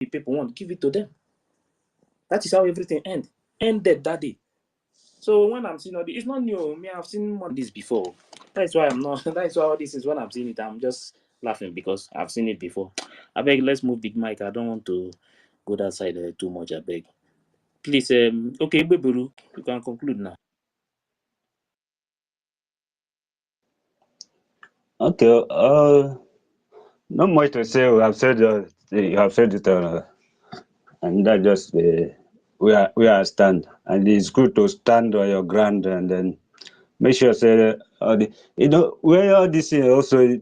the people want, give it to them. That is how everything ended that day. So when I'm seeing all this, it's not new. Me, I've seen more of this before. That's why I'm not. That's why all this is when I'm seeing it, I'm just laughing because I've seen it before. I beg, let's move the mic. I don't want to go that side too much. I beg. Please, okay, Beburu, you can conclude now. Okay. Not much to say. You have said it, and that just we are stand, and it's good to stand on your ground, and then make sure say where all this thing also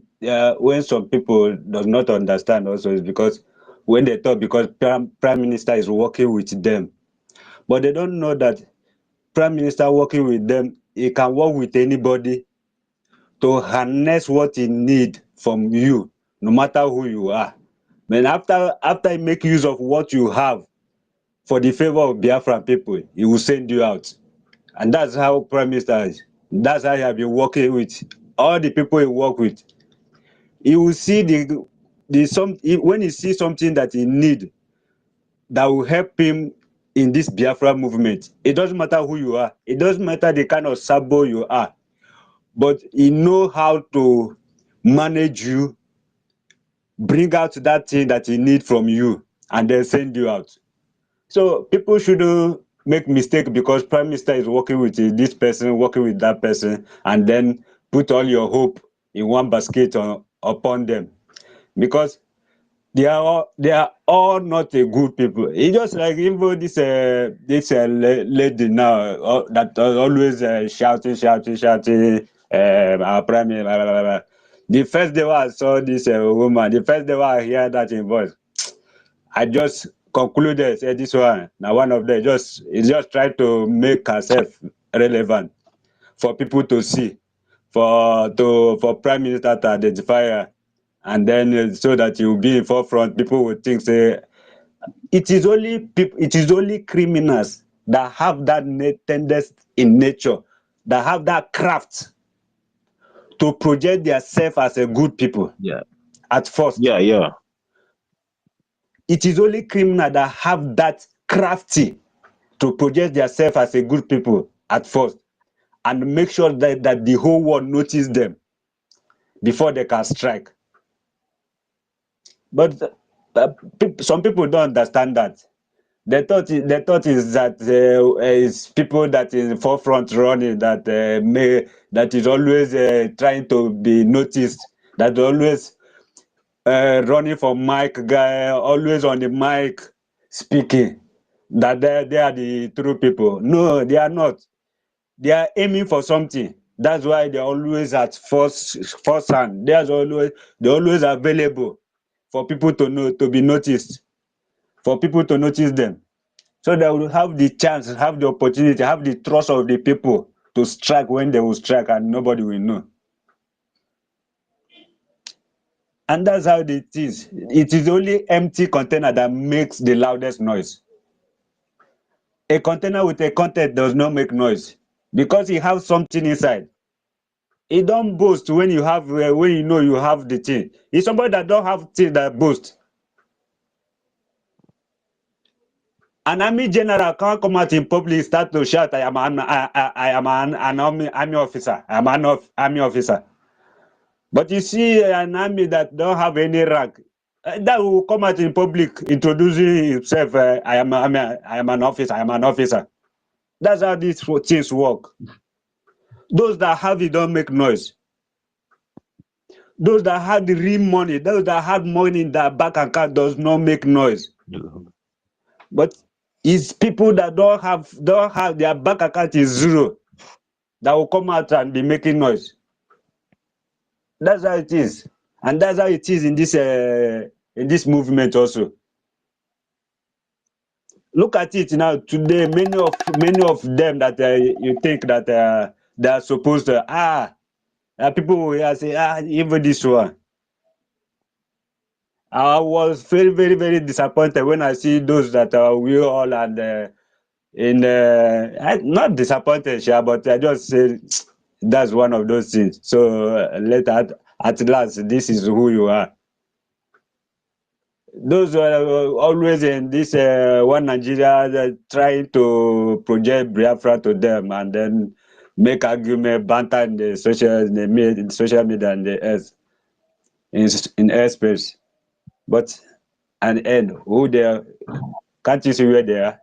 when some people does not understand also is because when they talk because prime minister is working with them, but they don't know that prime minister working with them, he can work with anybody to harness what he need from you, no matter who you are. Then after he make use of what you have for the favor of Biafran people, he will send you out. And that's how prime minister is. That's how he have been working with all the people he work with. He will see when he sees something that he need that will help him in this Biafra movement. It doesn't matter who you are. It doesn't matter the kind of sabo you are. But he know how to manage you, bring out that thing that he need from you, and then send you out. So people shouldn't make mistake because prime minister is working with this person, working with that person, and then put all your hope in one basket upon them, because they are all not a good people. It's just like even this lady now that always shouting. Our prime minister. Blah, blah, blah. The first day I saw this woman, the first day I hear that in voice, I just concluded, said this one, now one of them just trying to make herself relevant for people to see, for prime minister to identify her, and then so that you will be in forefront. People will think, say, it is only criminals that have that tendency in nature, that have that craft to project themselves as a good people. Yeah. At first. Yeah. It is only criminals that have that crafty to project themselves as a good people at first, and make sure that the whole world notice them before they can strike. But some people don't understand that. They thought is that it's people that is in forefront running, that is always trying to be noticed, that always running for mic guy, always on the mic speaking, that they are the true people. No, they are not. They are aiming for something. That's why they're always at first hand. They're always available for people to know, to be noticed, for people to notice them. So they will have the chance, have the opportunity, have the trust of the people to strike when they will strike, and nobody will know. And that's how it is. It is only empty container that makes the loudest noise. A container with a content does not make noise because it has something inside. It don't boast when you have when you know you have the thing. It's somebody that don't have thing that boast. An army general can't come out in public, start to shout, I am an army officer. I am an army officer. But you see an army that don't have any rank, that will come out in public introducing himself. I am an officer. I am an officer. That's how these things work. Those that have it don't make noise. Those that have the real money, those that have money in their bank account does not make noise. But it's people that don't have their bank account is zero that will come out and be making noise. That's how it is, and that's how it is in this movement also. Look at it now today. Many of them that you think that they are supposed to people will say even this one. I was very, very, very disappointed when I see those that we all and not disappointed, but I just say that's one of those things. So later, at last, this is who you are. those are always in this one Nigeria trying to project Biafra to them and then make argument, banter in the social media and the earth in airspace. But at the end, who they are? Can't you see where they are?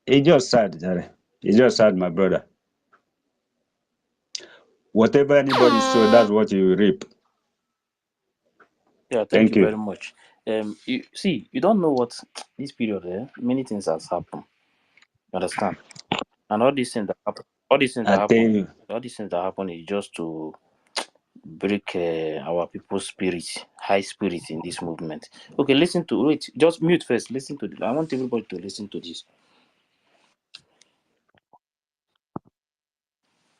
It's just sad, Jerry. It's just sad, my brother. Whatever anybody sow, that's what you reap. Yeah, thank Thank you you. very much. You see, you don't know what this period. Many things has happened. You understand? And all these things that happen, all these things I that tell happen, you. all these things that happen is just to break our people's spirit, high spirit in this movement. Okay, listen to wait. Just mute first. Listen to. I want everybody to listen to this.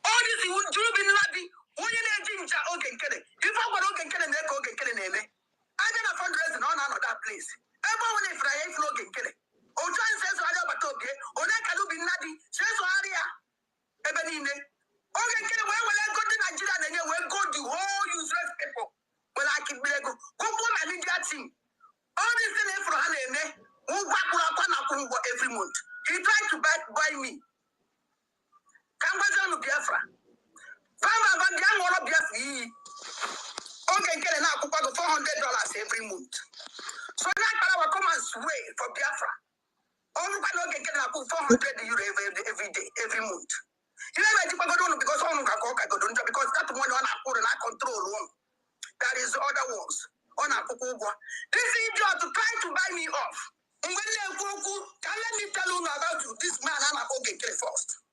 All this you would do be lappy. Only the ginger okay kill it. If I were okay killing the coke and killing him, I didn't fundraising on another place. Everyone if I ain't flogging kill it. Oh, John says I have a toke, or that can be nutty, says Aria. Ebenine. Okay, kill it. Where will I go to Nigeria and then we'll go the whole useless people? Well, I keep go. Go for my India team. All this thing for Hane, who back every month. He tried to buy me. Come on, Biafra. Okay, get an $400 every month. So now I come and sway for Biafra. Only can get €400 every day, every month. You know, because because that money on our and I control one. That is other ones on our This idiot to try to buy me off. Can let me tell you about this man and I okay first.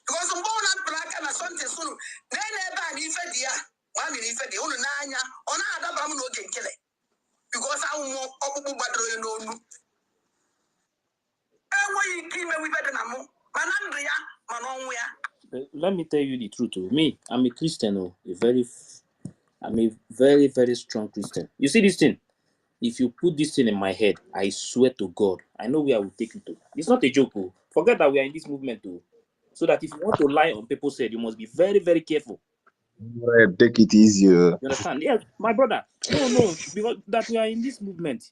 Because I'm born at black and a son is soon. Then I need Fedia, one in Fedia, on Nanya, on other Bamuno can kill it. Because I won't open battle you know. And we keep me with Vietnam, Manandria, Manonwea. Let me tell you the truth. Me, I'm a Christian. I'm a very, very strong Christian. You see this thing? If you put this thing in my head, I swear to God, I know where I will take you to. It's not a joke. Forget that we are in this movement too. So that if you want to lie on people's head, you must be very, very careful. Take it easy. You understand? Yes, my brother. No, because that we are in this movement,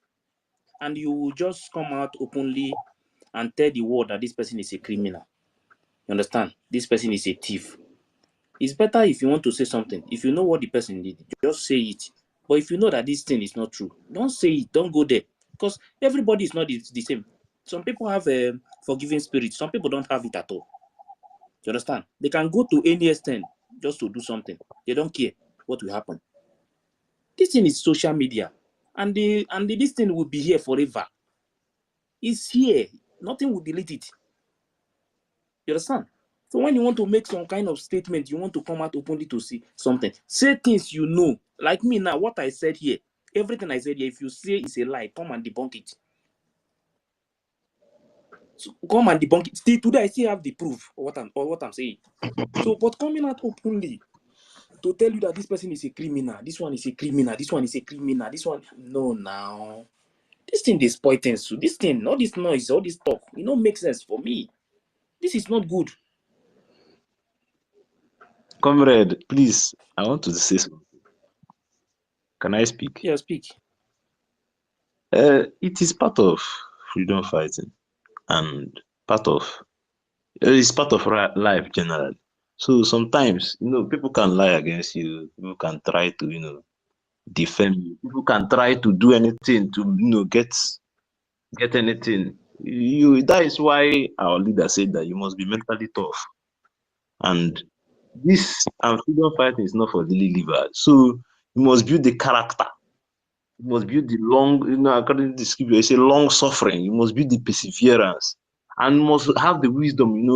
and you just come out openly and tell the world that this person is a criminal. You understand? This person is a thief. It's better if you want to say something. If you know what the person did, just say it. But if you know that this thing is not true, don't say it. Don't go there. Because everybody is not the same. Some people have a forgiving spirit. Some people don't have it at all. You understand? They can go to any extent just to do something. They don't care what will happen. This thing is social media. And this thing will be here forever. It's here. Nothing will delete it. You understand? So when you want to make some kind of statement, you want to come out openly to see something. Say things you know. Like me now, what I said here, everything I said here, if you say it's a lie, come and debunk it. So come and debunk it. Still today, I still have the proof of what I'm saying. So, but coming out openly to tell you that this person is a criminal, this one is a criminal, this one is a criminal, this one, no, now. This thing they spoil things to. This thing, all this noise, all this talk, it don't make sense for me. This is not good. Comrade, please, I want to say something. Can I speak? Yeah, speak. It is part of freedom fighting and it's part of life generally. So sometimes, people can lie against you. People can try to, defend you. People can try to do anything to, get anything. That is why our leader said that you must be mentally tough. And this and freedom fighting is not for daily livers. So you must build the character. You must build the long, according to the scripture, it's a long suffering. You must build the perseverance and must have the wisdom,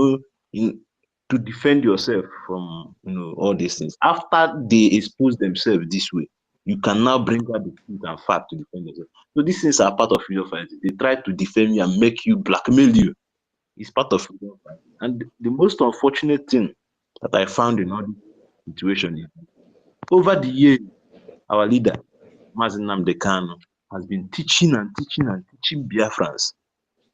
to defend yourself from, all these things. After they expose themselves this way, you can now bring out the truth and fact to defend yourself. So these things are part of freedom fighting. They try to defend you and make you blackmail you. It's part of freedom fighting. And the most unfortunate thing that I found in all this situation is over the years, our leader, Mazi Nnamdi Kanu, has been teaching and teaching and teaching Biafrans.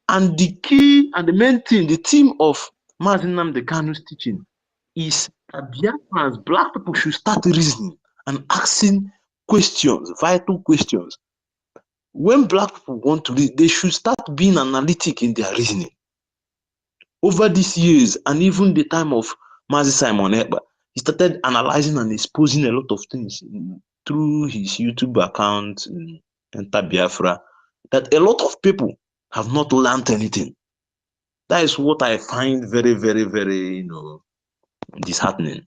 And the key and the main thing, the theme of Mazi Nnamdi Kanu's teaching is that Biafrans, black people, should start reasoning and asking questions, vital questions. When black people want to read, they should start being analytic in their reasoning. Over these years, and even the time of Mazi Simon Ekpa, he started analyzing and exposing a lot of things through his YouTube account, Enter Biafra, that a lot of people have not learned anything. That is what I find very, very, very, disheartening.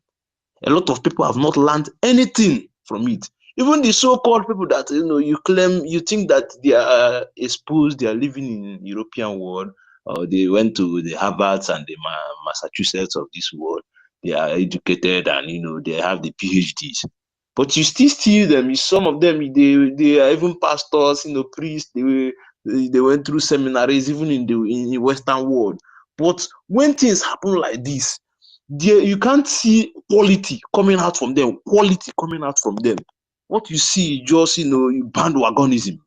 A lot of people have not learned anything from it. Even the so-called people that you claim, you think that they are exposed, they are living in European world, or they went to the Harvards and the Massachusetts of this world. They are educated and they have the PhDs. But you still see them. Some of them they are even pastors, priests. They went through seminaries even in the Western world. But when things happen like this, you can't see quality coming out from them. What you see is just bandwagonism.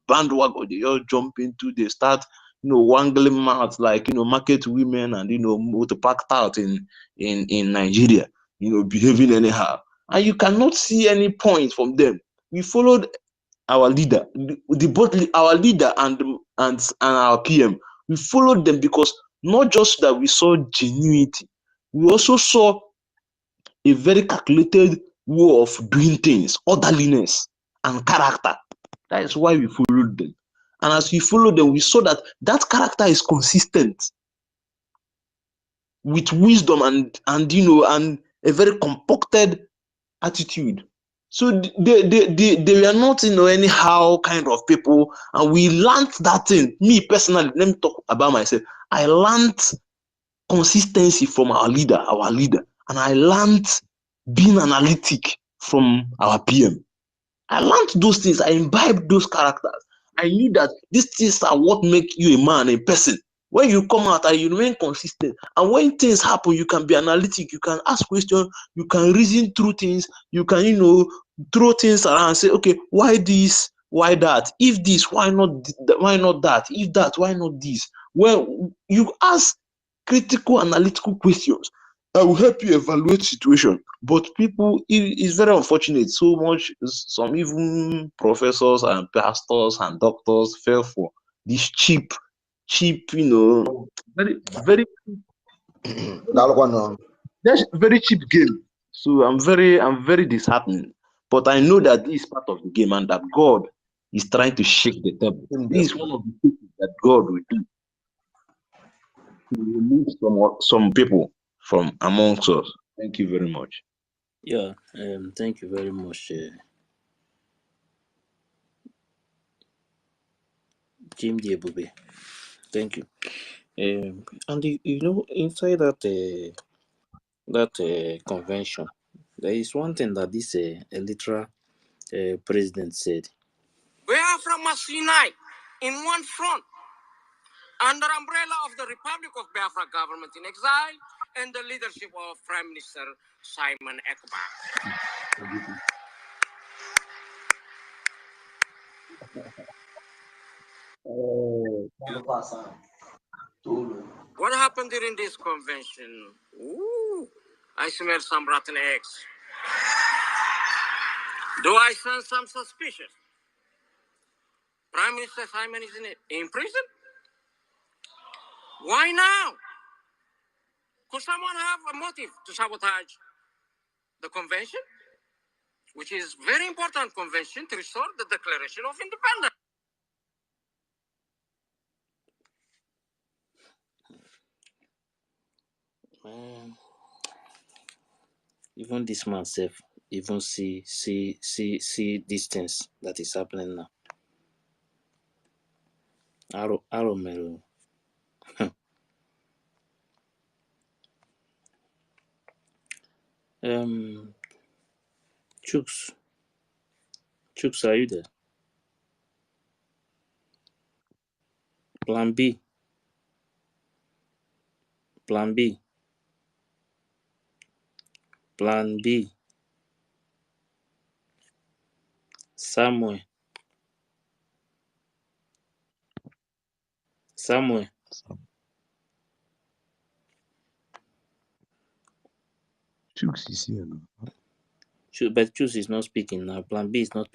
They all jump into, they start wangling mouths like market women and packed out in Nigeria, behaving anyhow. And you cannot see any point from them. We followed our leader, both our leader and our PM. We followed them because not just that we saw genuinity, we also saw a very calculated way of doing things, orderliness and character. That is why we followed them. And as we followed them, we saw that character is consistent with wisdom and a very compacted attitude. So they were not anyhow kind of people, and we learned that thing. Me personally, let me talk about myself. I learned consistency from our leader, and I learned being analytic from our PM. I learned those things. I imbibed those characters. I knew that these things are what make you a man, a person. When you come out and you remain consistent, and when things happen, you can be analytic, you can ask questions, you can reason through things, you can, throw things around and say, okay, why this, why that? If this, why not that? If that, why not this? Well, you ask critical, analytical questions. I will help you evaluate situation. But people, it's very unfortunate. So much, some even professors and pastors and doctors fell for this cheap, very, very, very cheap game. So I'm very disheartened. But I know that this is part of the game and that God is trying to shake the table. This is one of the things that God will do to remove some people from amongst us. Thank you very much. Yeah, thank you very much, Jim Diebube. Thank you. And inside that convention, there is one thing that this literal president said. Biafra must unite in one front under umbrella of the Republic of Biafra government in exile and the leadership of Prime Minister Simon Ekpa. What happened during this convention? Ooh, I smell some rotten eggs. Do I sense some suspicious? Prime Minister Simon is in prison? Why now? Could someone have a motive to sabotage the convention, which is very important convention to restore the Declaration of Independence? Even this man self, even see these things that is happening now. Aromero. Chooks, are you there? Plan B. Plan B. Plan B. Samuel. Chooks is here now. But Choose is not speaking now. Plan B is not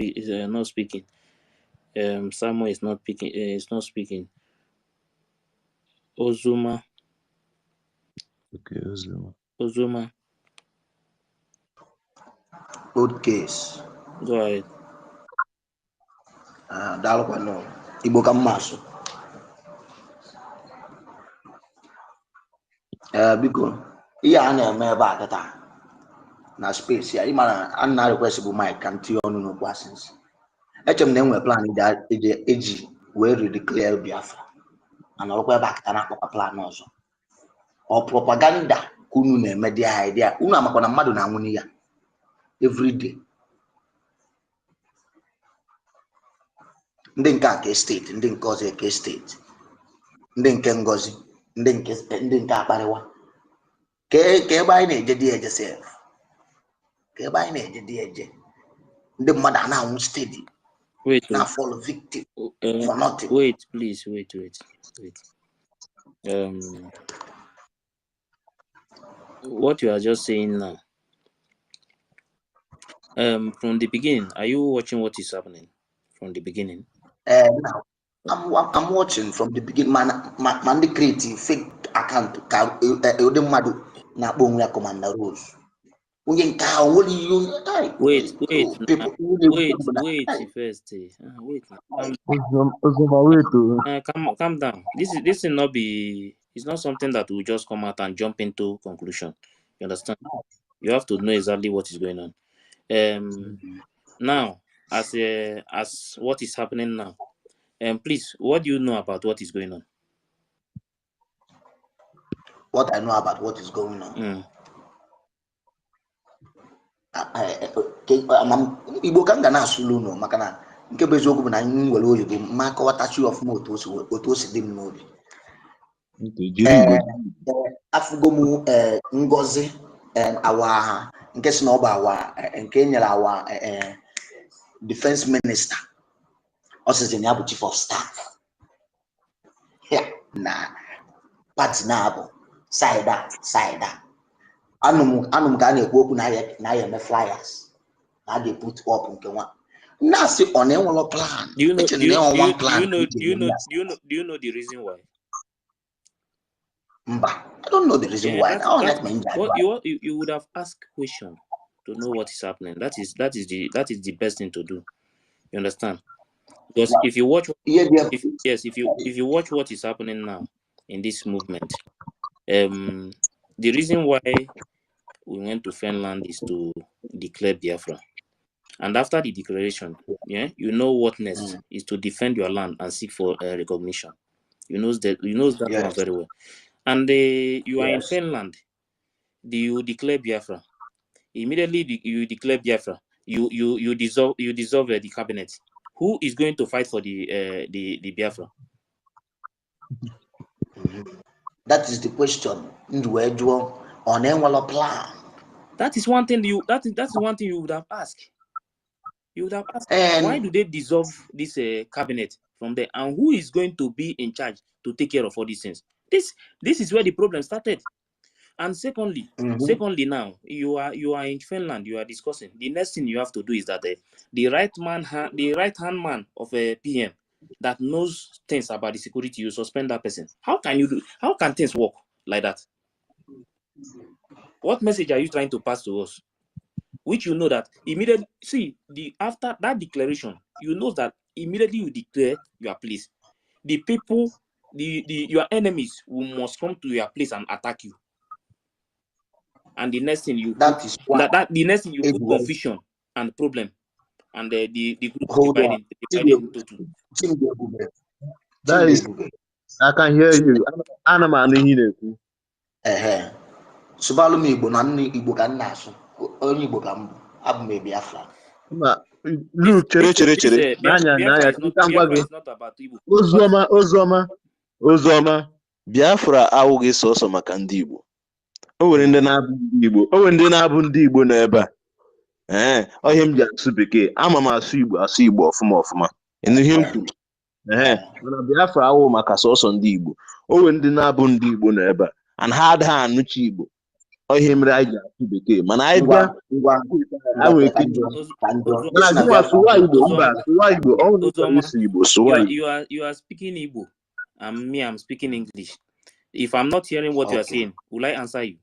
not speaking. Samuel is not speaking. Is not speaking. Ozuma. Okay, Ozuma. Old case. Go ahead. Daalụkwanụ Igbo ka mma asụ. Biko ihe a na-eme ebe a kịta na space ya ịmara a na-request bụ Mike ka m tinye ọnụ n'okwu asịnsị. Eche m na enwere plan eji wee redeclare Biafra mana ọrụkwa ebe a kịta na-akpọkwa plan ọzọ. Ọ propaganda ka unu na-eme dị ha idea unu amakwa na mmadụ na-anwụ n'iya everyday. Ndị nke a ka steeti, ndị nke ọzọ eke steeti, ndị nke Ngozi, ndị nke akparịwa ka ebe anyị na-eje dị eje sef, ka ebe anyị na-eje dị eje ndị mmadụ a na-anwụ steady na fall victim for nothing. Wait, please, wait. What you are just saying now, from the beginning, are you watching what is happening from the beginning? Now I'm watching from the beginning. Man, they create fake account ka ụdị mmadụ na-akpọ onwe ya Commander Rose. Onye nke a onwere ihe wait first. Calm down. This will not be. It's not something that will just come out and jump into conclusion. You understand? You have to know exactly what is going on. Now, as what is happening now, please, what do you know about what is going on? What I know about what is going on. Igbo ka m ga na-asụlu ụlọ maka na nke bụ eziokwu bụ na anyị nwere oyibo ma kọwatachi ọfụma otu o si dị m n'obi. Afụgo m Ngozi awa nke si na ọ bụ awa nke nyere awa defense minister ọ sịzị ya bụ chief of staff na party na-abụ side a. Anụ m ka a na-ekwu okwu na ya eme flyers na a ga-put up nke nwa na-asị ọ na-enwelo plan. Do you know the reason why? Mba, I don't know the reason why. You would have asked question to know what is happening. That is the best thing to do. You understand? Because if you watch if you watch what is happening now in this movement, the reason why we went to Finland is to declare Biafra. And after the declaration, you know what next is to defend your land and seek for recognition. You know that one very well. And you are in Finland. You declare Biafra. Immediately you declare Biafra. You dissolve the cabinet. Who is going to fight for the Biafra? That is the question. On a plan. That is one thing you would have asked. You would have asked, why do they dissolve this cabinet from there, and who is going to be in charge to take care of all these things? This is where the problem started. And secondly, now you are in Finland. You are discussing. The next thing you have to do is that the right hand man of a PM that knows things about the security, you suspend that person. How can things work like that? What message are you trying to pass to us? Which you know that immediately, after that declaration, you know that immediately you declare your place, the people, your enemies must come to your place and attack you. And the next thing you put confusion and problem, and the group divided into two. That is, I can hear you. Subalu mi Igbo na nni Igbo ka nna asụ onye Igbo ka mbụ abụ m Biafra. Look, chere. Ozoma. Biafra awụghị sọsọ maka ndị Igbo. O nwere ndị na-abụ ndị Igbo n'ebe a. Ọhịa m ji asụ Bekee, ama m asụ Igbo ọfụma. Ihe m kwuru. Mana Biafra awụ maka sọsọ ndị Igbo. O nwere ndị na-abụ ndị Igbo n'ebe a, and ha adịghị anụchi Igbo. Ọ ihe mere anyị ji asụ bekee mana anyị ngwa bịa ngwa a nwere ike mana Isi na gịnwa sụwa Igbo mba Uzoma, sụwa Igbo ọ nwere chọrọ Uzoma, isi Igbo sụwa Igbo. you are speaking Igbo, and me, I'm speaking English. If I'm not hearing what you are saying, will I answer you?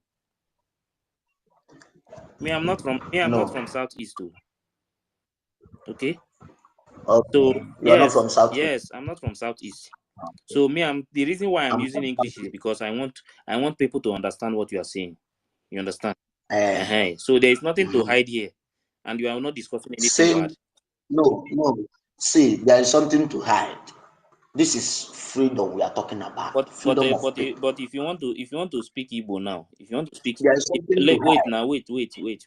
I'm not from Southeast too. Okay? So you are not from South. yes, I'm not from Southeast. So the reason why I'm using English is because I want people to understand what you are saying. You understand? So there is nothing to hide here, and you are not discussing anything bad. No. See, there is something to hide. This is freedom we are talking about. But if you want to speak Igbo now, if you want to speak, wait.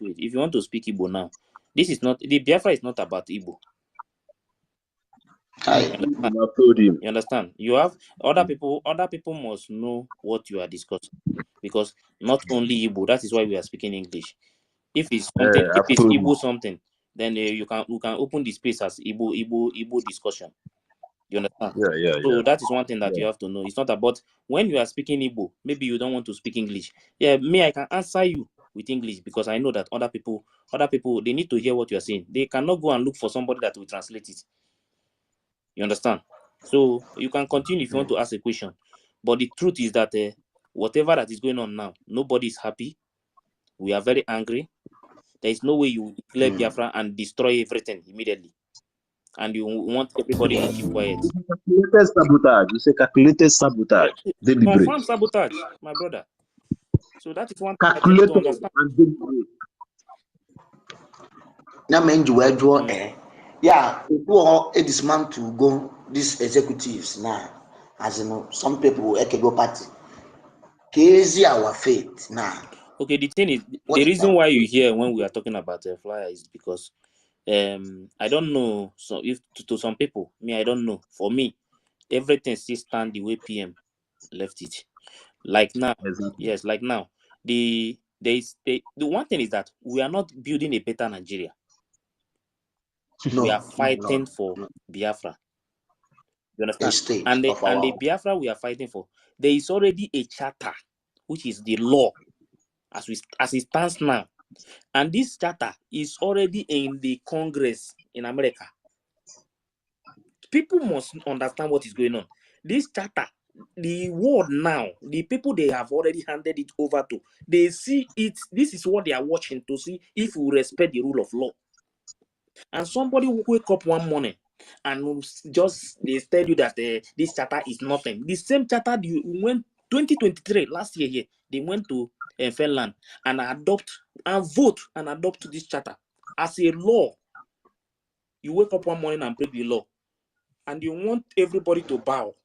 If you want to speak Igbo now, this is not the Biafra is not about Igbo. You understand? You have other people must know what you are discussing, because not only Igbo. That is why we are speaking English. If it's something, if it's Igbo something, then you can open the space as Igbo discussion. You understand? So that is one thing that you have to know. It's not about when you are speaking Igbo, maybe you don't want to speak English. I can answer you with English because I know that other people, they need to hear what you are saying. They cannot go and look for somebody that will translate it. You understand? So you can continue if you want to ask a question. But the truth is that whatever that is going on now, nobody is happy. We are very angry. There is no way you declare Biafra and destroy everything immediately. And you want everybody to keep quiet. Calculated sabotage. It's a calculated sabotage. Deliberate. Confirm sabotage, my brother. So that is one thing calculated to understand. and deliberate. Yeah, people it is man to go these executives now. As you know, some people go party. Crazy our faith now. Okay, the thing is, the reason why you hear when we are talking about a flyer is because I don't know. So if to some people, I don't know. For me, everything still stand the way PM left it. Like now, yes, like now. The one thing is that we are not building a better Nigeria. We are fighting for Biafra. You understand? And the Biafra we are fighting for, there is already a charter, which is the law as it stands now. And this charter is already in the Congress in America. People must understand what is going on. This charter, the world now, the people they have already handed it over to, they see it. This is what they are watching to see if we respect the rule of law. And somebody will wake up one morning and just they tell you that this charter is nothing. The same charter you went 2023 last year here, they went to Finland and vote and adopt this charter as a law. You wake up one morning and break the law, and you want everybody to bow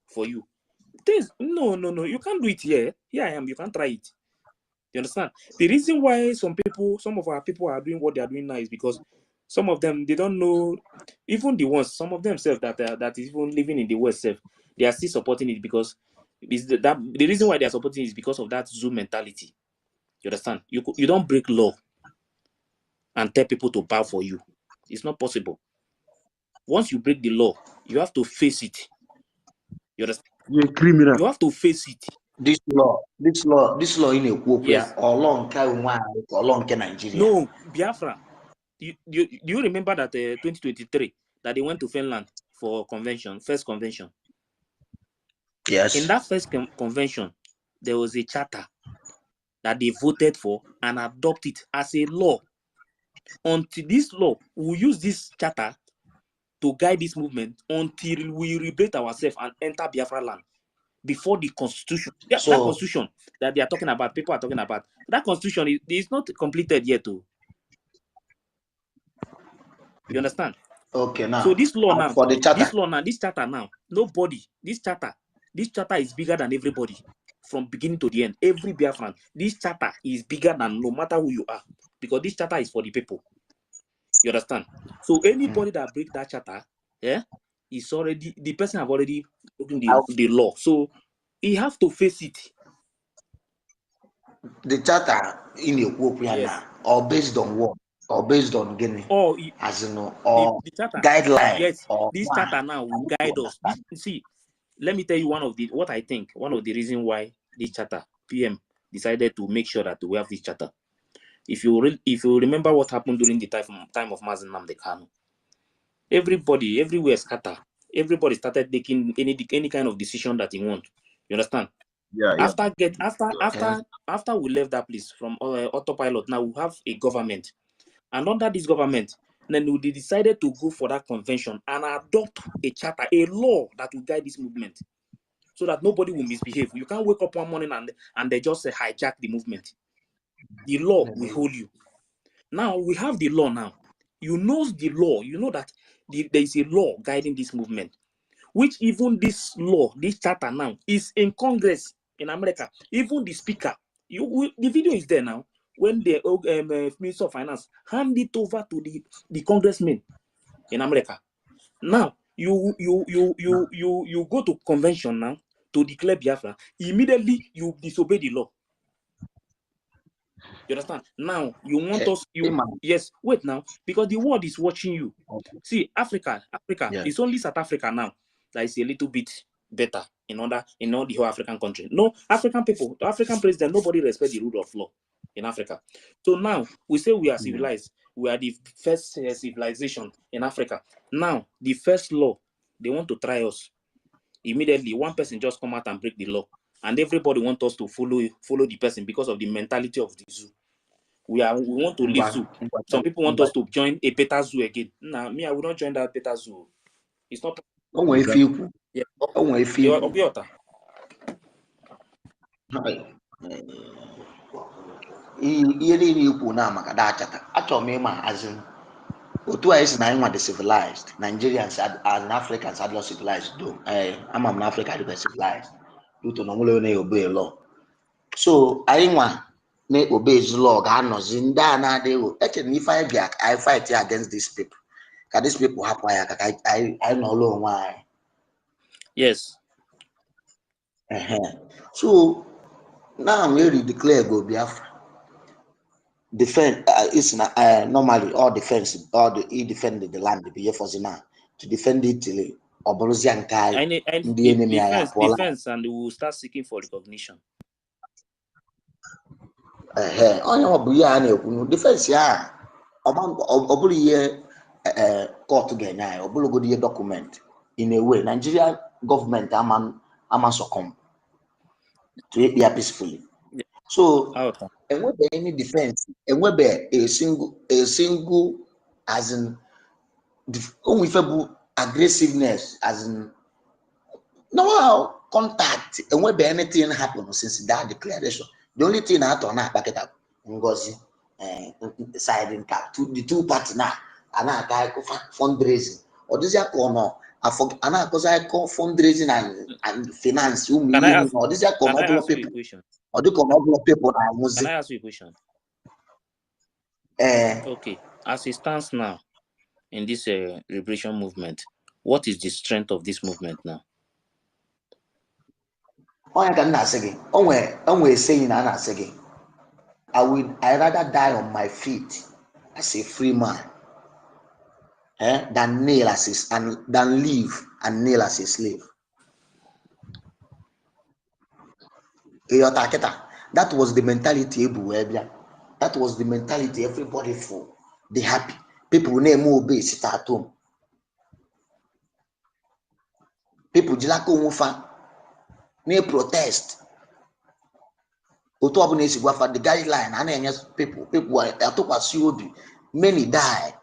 for you. No, you can't do it here. Here I am. You can't try it. You understand? The reason why some of our people are doing what they are doing now is because some of them, they don't know, even the ones, some of them that is even living in the West, they are still supporting it because the reason why they are supporting it is because of that zoo mentality. You understand? You don't break law and tell people to bow for you. It's not possible. Once you break the law, you have to face it. You understand? You're a criminal. You have to face it. This law in a group, yes. Or long Nigeria. No, Biafra. Do you remember that 2023 that they went to Finland for first convention? Yes. In that first convention, there was a charter that they voted for and adopted as a law. Until this law, we use this charter to guide this movement until we liberate ourselves and enter Biafra land. Before the constitution, that constitution that they are talking about, people are talking about, that constitution is not completed yet. Too. You understand? Okay, now. So this law now, for the charter. this charter now, nobody, this charter is bigger than everybody from beginning to the end. Every Biafran, this charter is bigger than no matter who you are, because this charter is for the people. You understand? So anybody that break that charter, is already, the person have already broken the law. So he have to face it. The charter in the European or based on what? Or based on Guinea? Or as you know, or the charter guideline. Yes, this charter now will guide us. See, let me tell you one of the reasons why this charter PM decided to make sure that we have this charter. If you remember what happened during the time of Mazen Nnamdi Kanu, everybody everywhere scatter. Everybody started taking any kind of decision that he want. You understand? Yeah, After we left that place from autopilot, now we have a government, and under this government, then they decided to go for that convention and adopt a charter, a law that will guide this movement, so that nobody will misbehave. You can't wake up one morning and they just hijack the movement. The law will hold you. Now we have the law now. You know the law. You know that there is a law guiding this movement, which even this law, this charter now, is in Congress in America. Even the speaker, the video is there now. When the Minister of Finance hand it over to the congressman in America. Now you go to convention now to declare Biafra. Immediately you disobey the law. You understand? Now you want us. Yes. Wait now, because the world is watching you. See, Africa. Yeah. It's only South Africa now that is a little bit better in all the whole African country. No, African people, the African president, nobody respect the rule of law in Africa. So now we say we are civilized. We are the first civilization in Africa. Now the first law, they want to try us. Immediately, one person just come out and break the law, and everybody want us to follow the person because of the mentality of the zoo. We want to leave zoo. Some people want us to join a Peter zoo again. Nah, me, I will not join that Peter zoo. It's not. Yeah. Obiota. Ihe niile ikwu na maka dachata achọrọ m ịma azin otu anyị si na anyị nwa dị civilized Nigerians as Africans adịla civilized do ama m na Africa dịkwa civilized luto na nwere na-obey law. So anyị nwa na-obey law ga-anọzi ndị a na-adịghị echere na ife anyị bịa anyị fight against these people ka these people hapụ ya ka anyị nọrọ onwe anyị. Yes. So now we declare go Biafra. Defend is normally all defense, he defended the land before Zina to defend it till Obruzian Kai and the enemy defense, and we will start seeking for recognition. On your defense, yeah. Obulu year court again, Obulu good year document in a way. Nigerian government am succumb to it peacefully. Yeah. So and where any defense, and where a single as in only aggressiveness as in no contact, and where anything happened since that declaration. The only thing I thought now back it up Ngozi siding cap to the two parties now and I guy fundraising or this year corner I forget and because I call fundraising and finance or this year come up people or do come up people Can I ask you a question? Okay, as it stands now in this liberation movement, what is the strength of this movement now? I cannot say again. Saying and say again. I rather die on my feet as a free man, than nail as than live and nail as a slave. That was the mentality everywhere. That was the mentality everybody for. They happy. People name obey sit at home. People jilako mufa ne protest. The guideline and people I took a COD. Many died.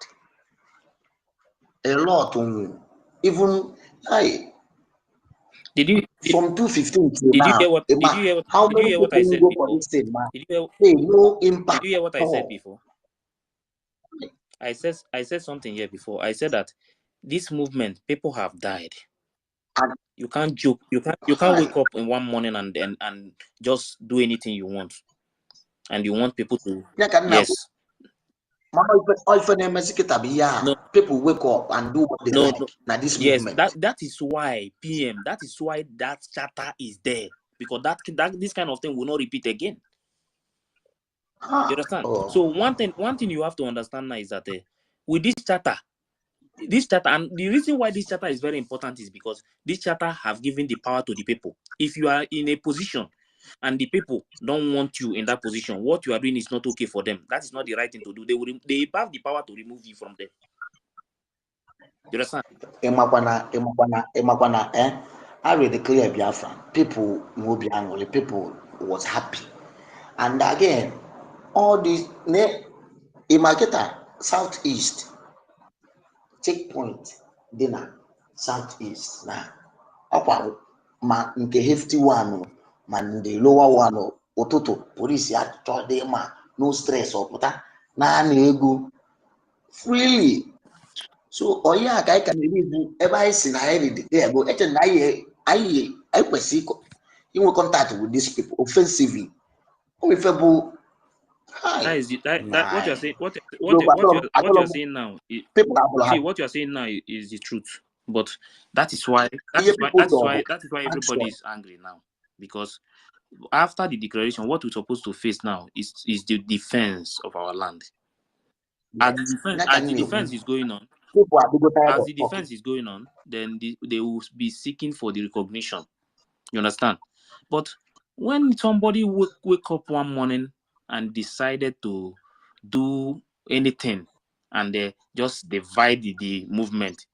A lot even from 2015 to now. How many people go for this thing, man? No impact. Did you hear what I said before? I said something here before. I said that this movement, people have died. You can't joke. You can't wake up in one morning and just do anything you want, and you want people to yes. No. People wake up and do what they like. Now this movement. That is why PM. That is why that charter is there, because that this kind of thing will not repeat again. You understand? So one thing you have to understand now is that with this charter, and the reason why this charter is very important is because this charter have given the power to the people. If you are in a position and the people don't want you in that position, what you are doing is not okay for them. That is not the right thing to do. They have the power to remove you from there. You understand? I read the clear Biafra. People will be angry. People was happy. And again, all these in Marketa, Southeast, checkpoint, dinner, Southeast. Now, upper ma nke hefty one, man the lower one, ototo, police at ma, no stress or puta, na nego freely. So, oh yeah, I can even ever see I there go. I perceive you will contact with these people offensively. If That is that what you are saying. What you are saying now. See, what you are saying now is the truth. But that is why everybody is angry now, because after the declaration, what we're supposed to face now is the defense of our land. As the defense is going on, then they will be seeking for the recognition. You understand? But when somebody wake up one morning and decided to do anything and they just divide the movement,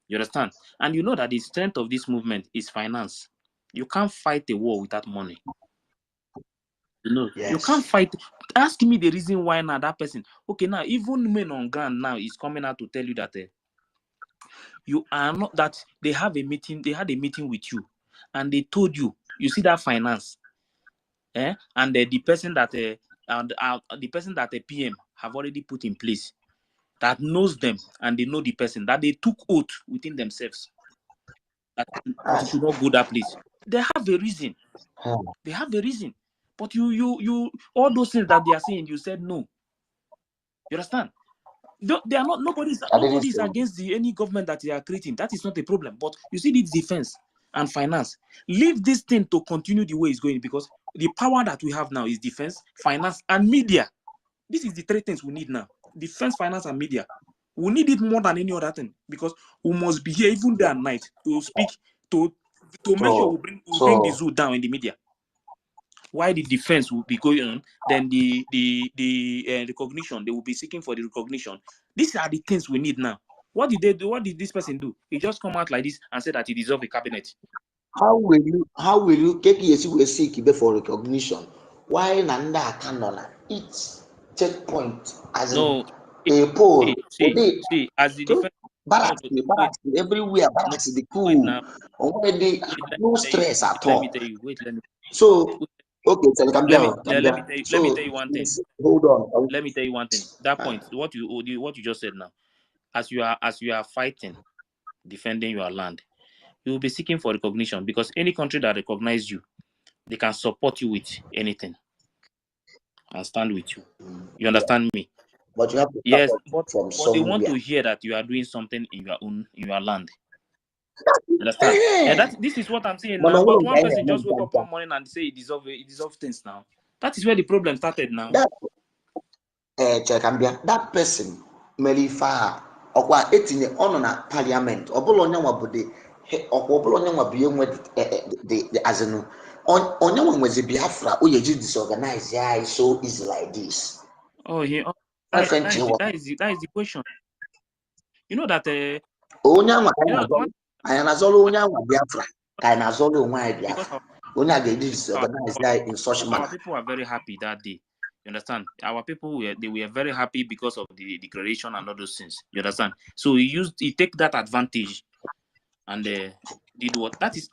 you understand? And you know that the strength of this movement is finance. You can't fight a war without money. You know, you can't fight. Ask me the reason why now that person. Okay, now even men on ground now is coming out to tell you that you are not, that they have a meeting. They had a meeting with you, and they told you. You see that finance, and the person that the person that the PM have already put in place, that knows them and they know the person, that they took oath within themselves that you should not go that place. They have a reason. They have a reason. But you all those things that they are saying, you said no. You understand? They are not. Nobody's against any government that they are creating. That is not a problem. But you see, this defense and finance. Leave this thing to continue the way it's going, because the power that we have now is defense, finance, and media. This is the three things we need now: defense, finance, and media. We need it more than any other thing, because we must be here even day and night to speak, to make sure we bring the zoo down in the media. Why the defense will be going on, then the recognition, they will be seeking for the recognition. These are the things we need now. What did they do? What did this person do? He just come out like this and said that he deserves a cabinet. How will you seek for recognition? Why Nanda cannot each checkpoint as a poll? See, as the defense, barracks everywhere, barracks the cool. Already no stress at all. Let me tell you. So okay, so let me tell you one thing. Hold on. Let me tell you one thing. That point, what you just said now, as you are fighting, defending your land, you will be seeking for recognition, because any country that recognizes you, they can support you with anything and stand with you. You understand me? But you have to but they want to hear that you are doing something in your land. Understand? This is what I'm saying now. But one person just wake up one morning and say he deserves things now. That is where the problem started now. That person, Melifa, or etinye on na parliament, or Bologna would or Bologna would be the Azeno. On your was a Biafra, who you disorganized, yeah, so easy like this. Oh, yeah. That is the question. You know that I am as all Biafra. I am as all my Biafra. When I get disorganized in such manner. Our people are very happy that day. You understand? Our people they were very happy because of the declaration and all those things. You understand? So he take that advantage and did what? That is,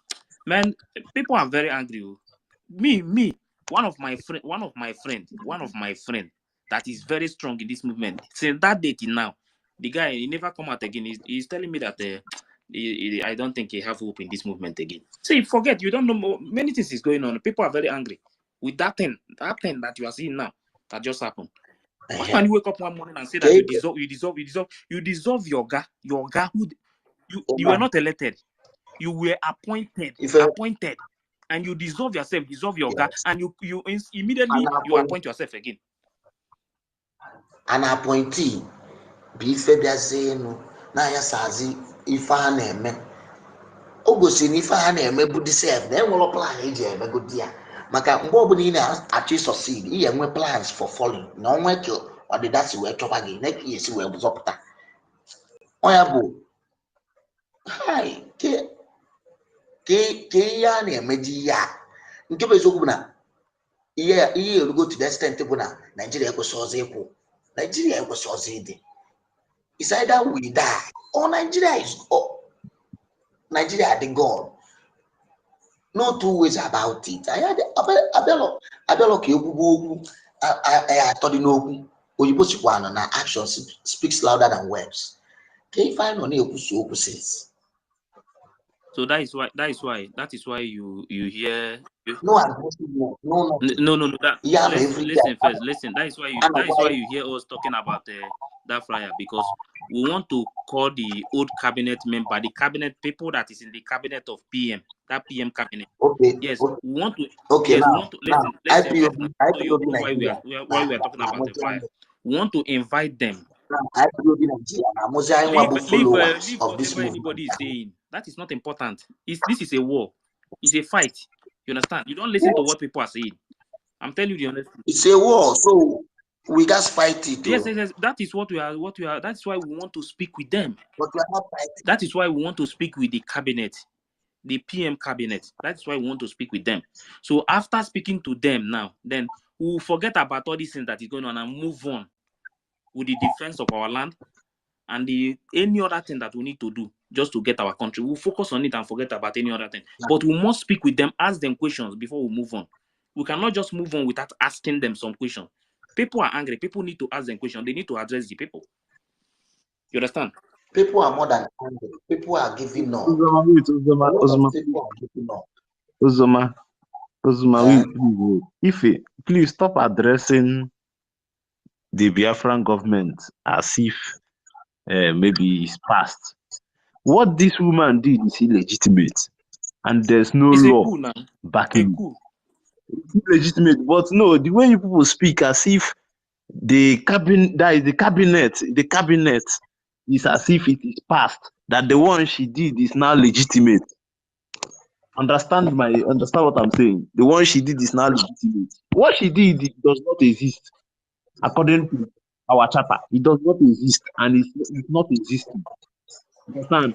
man. People are very angry. Me. One of my friend that is very strong in this movement. Since that day till now, the guy, he never come out again. He's telling me that I don't think he have hope in this movement again. See, forget, you don't know, many things is going on. People are very angry with that thing that you are seeing now that just happened. How can you wake up one morning and say that you deserve your guy who you were not elected, you were appointed, and you deserve your guy, and you immediately you appoint yourself again. An appointee, be Fabia saying, Naya Sazi, if I name Augustine, if I name a good deserve, then will apply a good dear. Maka mgbe ọbụla ị na-achọ succeed, ị enwe plans for falling. Na onwe ka ọdịda si wee chọba gị, na ka esi wee zọpụta. Onya bụ hai ke ya na-emeji ya. Nke bụ eziokwu bụ na ihe erugo to the extent bụ na Nigeria ekwesị ọzọ ịkwụ. Nigeria ekwesị ọzọ ịdị. It's either we die or Nigeria the God. No two ways about it. Abelo ka egwu atọdị n'okwu oyibo sikwa na action speaks louder than words. Ka ife anyị nọ na-ekwuso okwu says. So that is why you hear. No. Listen first. Listen. That is why you hear us talking about that flyer, because we want to call the old cabinet member, the cabinet people that is in the cabinet of PM, that PM cabinet. Okay. Yes, okay. we want to. Okay. Yes, Now, we want to listen. why we are talking about the flyer. We want to invite them. Leave whatever anybody is saying. That is not important. This is a war. It's a fight. You understand? You don't listen to what people are saying. I'm telling you the honest truth. It's a war, so we just fight it. Yes. That is what we are. That's why we want to speak with them. But we are not fighting. That is why we want to speak with the cabinet, the PM cabinet. That's why we want to speak with them. So after speaking to them now, then we will forget about all these things that is going on and move on with the defense of our land and any other thing that we need to do just to get our country. We'll focus on it and forget about any other thing. But we must speak with them, ask them questions before we move on. We cannot just move on without asking them some questions. People are angry. People need to ask them questions. They need to address the people. You understand? People are more than angry. People are giving up. Uzoma, please stop addressing the Biafran government as if maybe it's past. What this woman did is illegitimate, and there's no law backing it. It's illegitimate, but no, the way you people speak as if the cabinet is as if it is past, that the one she did is now legitimate. Understand what I'm saying? The one she did is now legitimate. What she did does not exist according to our charter. It does not exist, and it's not existing. Understand?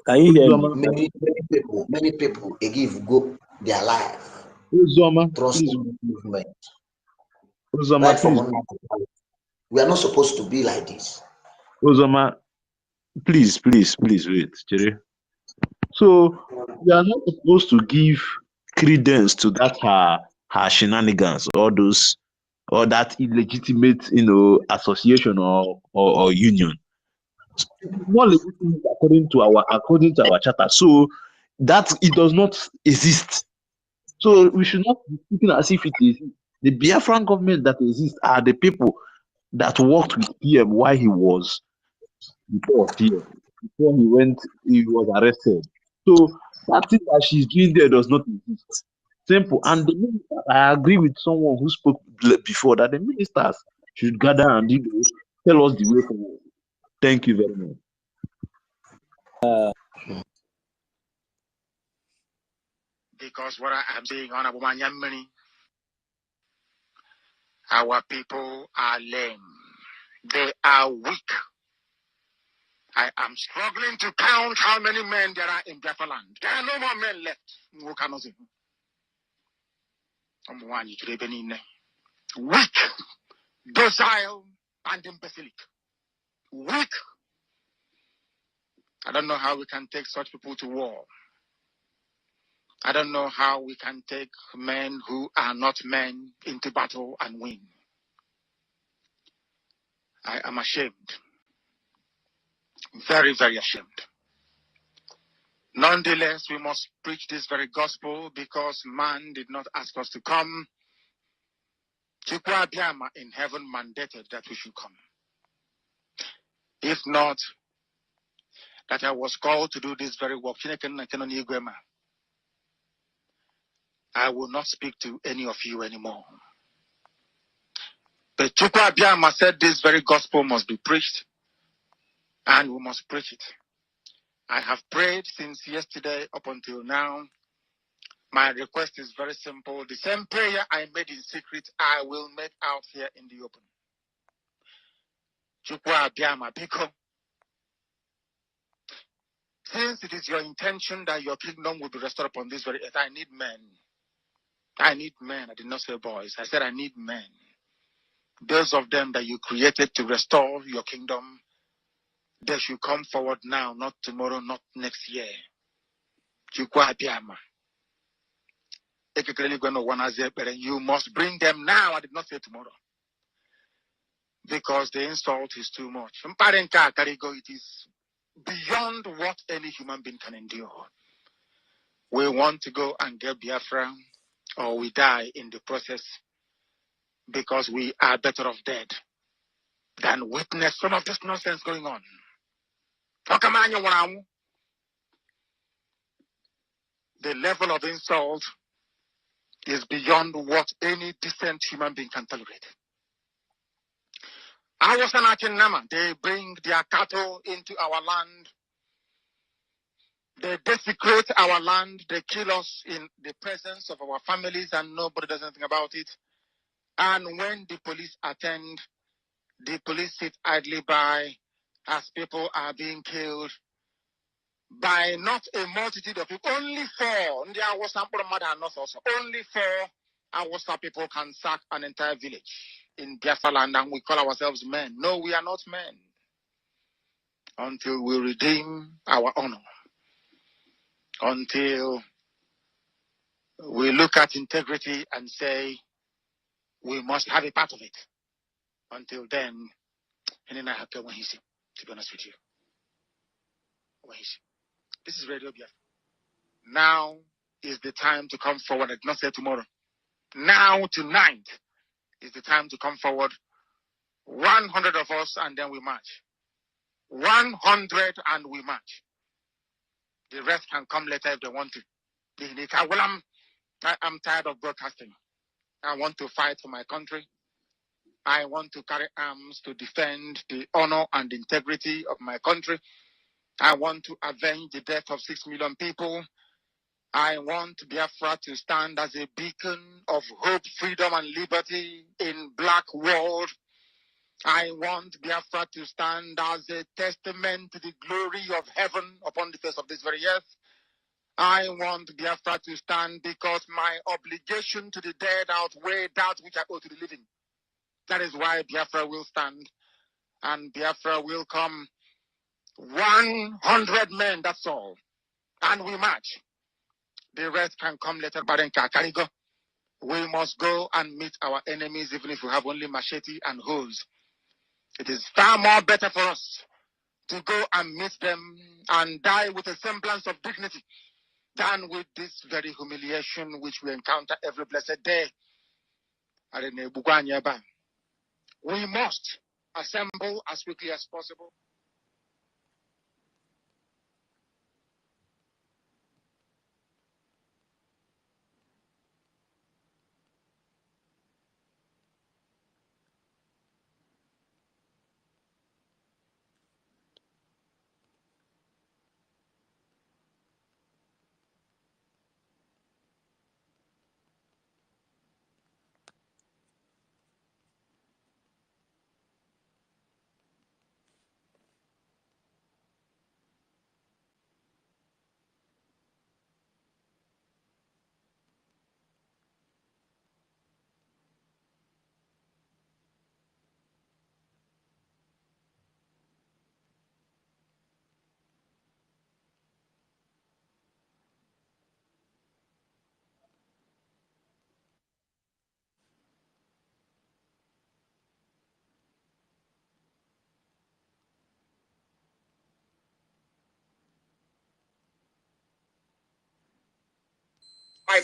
Can you hear me? Many people they give their life. Trust movement. We are not supposed to be like this. Uzoma, please wait, Jerry. So we are not supposed to give credence to that her shenanigans, or that illegitimate, association or union. It's not legitimate according to our charter. So that it does not exist. So we should not be speaking as if it is. The Biafran government that exists are the people that worked with PM while he was before he was arrested. So that thing that she's doing there does not exist. Simple. And the minister, I agree with someone who spoke before that the ministers should gather and tell us the way forward. Thank you very much. Because what I am saying, Honorable Manyamini, our people are lame. They are weak. I am struggling to count how many men there are in Biafra land. There are no more men left. Weak, docile, and imbecilic. Weak. I don't know how we can take such people to war. I don't know how we can take men who are not men into battle and win. I am ashamed. Very, very ashamed. Nonetheless, we must preach this very gospel because man did not ask us to come. Chukwu Abiyama in heaven mandated that we should come. If not, that I was called to do this very work, I will not speak to any of you anymore. But Chukwu Abiyama said this very gospel must be preached. And we must preach it. I have prayed since yesterday up until now. My request is very simple. The same prayer I made in secret, I will make out here in the open. Chukwu Abiyama Biko, since it is your intention that your kingdom will be restored upon this very earth, I need men. I need men. I did not say boys. I said I need men. Those of them that you created to restore your kingdom, they should come forward now, not tomorrow, not next year. Chukwu Abiyama. You must bring them now. I did not say tomorrow. Because the insult is too much. It is beyond what any human being can endure. We want to go and get Biafra, or we die in the process, because we are better off dead than witness some of this nonsense going on. The level of insult is beyond what any decent human being can tolerate. They bring their cattle into our land. They desecrate our land. They kill us in the presence of our families, and nobody does anything about it. And when the police attend, the police sit idly by as people are being killed by not a multitude of people. Only 4. Only 4 Awasa people can sack an entire village in Biafra land, and we call ourselves men. No, we are not men. Until we redeem our honor. Until we look at integrity and say, we must have a part of it. Until then, to be honest with you. This is Radio Biafra. Now is the time to come forward. I did not say tomorrow. Now, tonight, is the time to come forward. 100 of us, and then we march. 100 and we march. The rest can come later if they want to. Well, I'm tired of broadcasting. I want to fight for my country. I want to carry arms to defend the honor and integrity of my country. I want to avenge the death of 6 million people. I want Biafra to stand as a beacon of hope, freedom, and liberty in black world. I want Biafra to stand as a testament to the glory of heaven upon the face of this very earth. I want Biafra to stand because my obligation to the dead outweigh that which I owe to the living. That is why Biafra will stand, and Biafra will come. 100 men, that's all. And we march. The rest can come later. We must go and meet our enemies, even if we have only machete and hoes. It is far more better for us to go and meet them and die with a semblance of dignity than with this very humiliation which we encounter every blessed day. We must assemble as quickly as possible.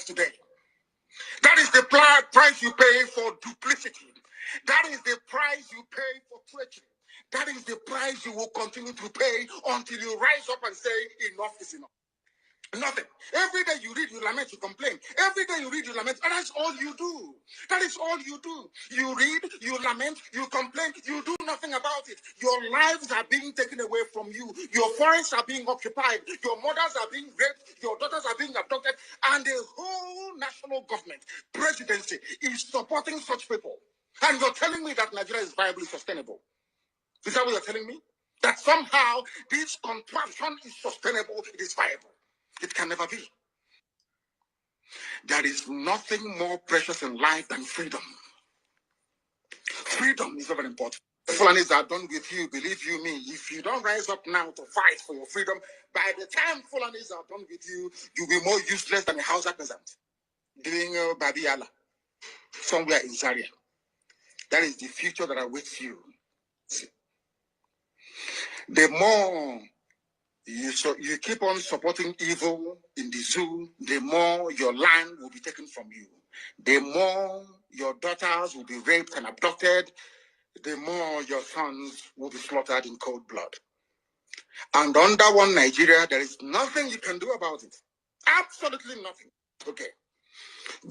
Today. That is the price you pay for duplicity. That is the price you pay for treachery. That is the price you will continue to pay until you rise up and say, enough is enough. Nothing. Every day you read, you lament, you complain. Every day you read, you lament, and that's all you do. That is all you do. You read, you lament, you complain, you do nothing about it. Your lives are being taken away from you. Your forests are being occupied. Your mothers are being raped. Your daughters are being abducted. And the whole national government, presidency, is supporting such people. And you're telling me that Nigeria is viably sustainable. Is that what you're telling me? That somehow this contraption is sustainable, it is viable. It can never be. There is nothing more precious in life than freedom. Freedom is very important. Fulanis are done with you, believe you me. If you don't rise up now to fight for your freedom, by the time Fulanis are done with you, you'll be more useless than a Hausa peasant doing Babiala somewhere in Zaria. That is the future that awaits you. The more you keep on supporting evil in the zoo, the more your land will be taken from you. The more your daughters will be raped and abducted, the more your sons will be slaughtered in cold blood. And under one Nigeria, there is nothing you can do about it. Absolutely nothing. Okay.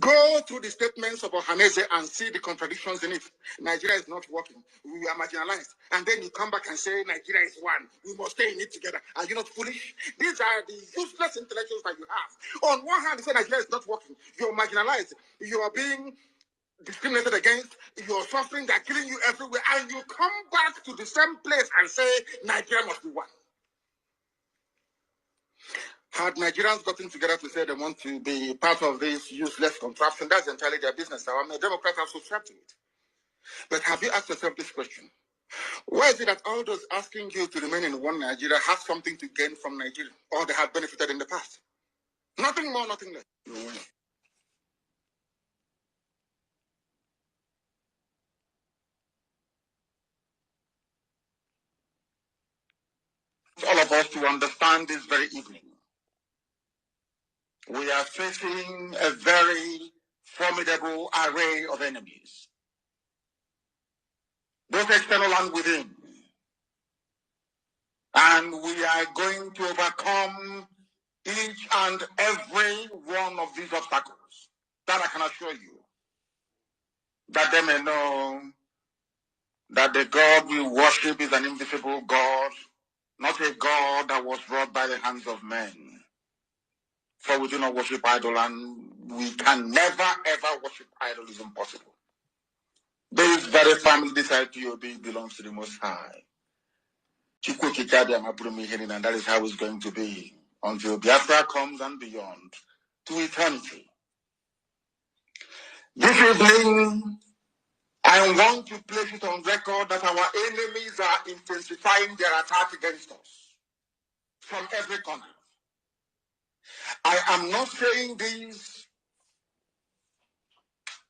Go through the statements of Ohaneze and see the contradictions in it. Nigeria is not working. We are marginalized. And then you come back and say Nigeria is one. We must stay in it together. Are you not foolish? These are the useless intellectuals that you have. On one hand, you say Nigeria is not working. You're marginalized. You are being discriminated against. You're suffering. They're killing you everywhere. And you come back to the same place and say Nigeria must be one. Had Nigerians gotten together to say they want to be part of this useless contraption, that's entirely their business. I'm a Democrat, I've subscribed to it. But have you asked yourself this question? Why is it that all those asking you to remain in one Nigeria have something to gain from Nigeria, or they have benefited in the past? Nothing more, nothing less. All of us to understand this very evening. We are facing a very formidable array of enemies, both external and within. And we are going to overcome each and every one of these obstacles. That I can assure you. That they may know that the God we worship is an invisible God, not a God that was wrought by the hands of men. For we do not worship idol, and we can never ever worship idol. Is impossible. This very family decided to obey belongs to the Most High. And that is how it's going to be until Biafra comes and beyond to eternity. This evening, I want to place it on record that our enemies are intensifying their attack against us from every corner. I am not saying this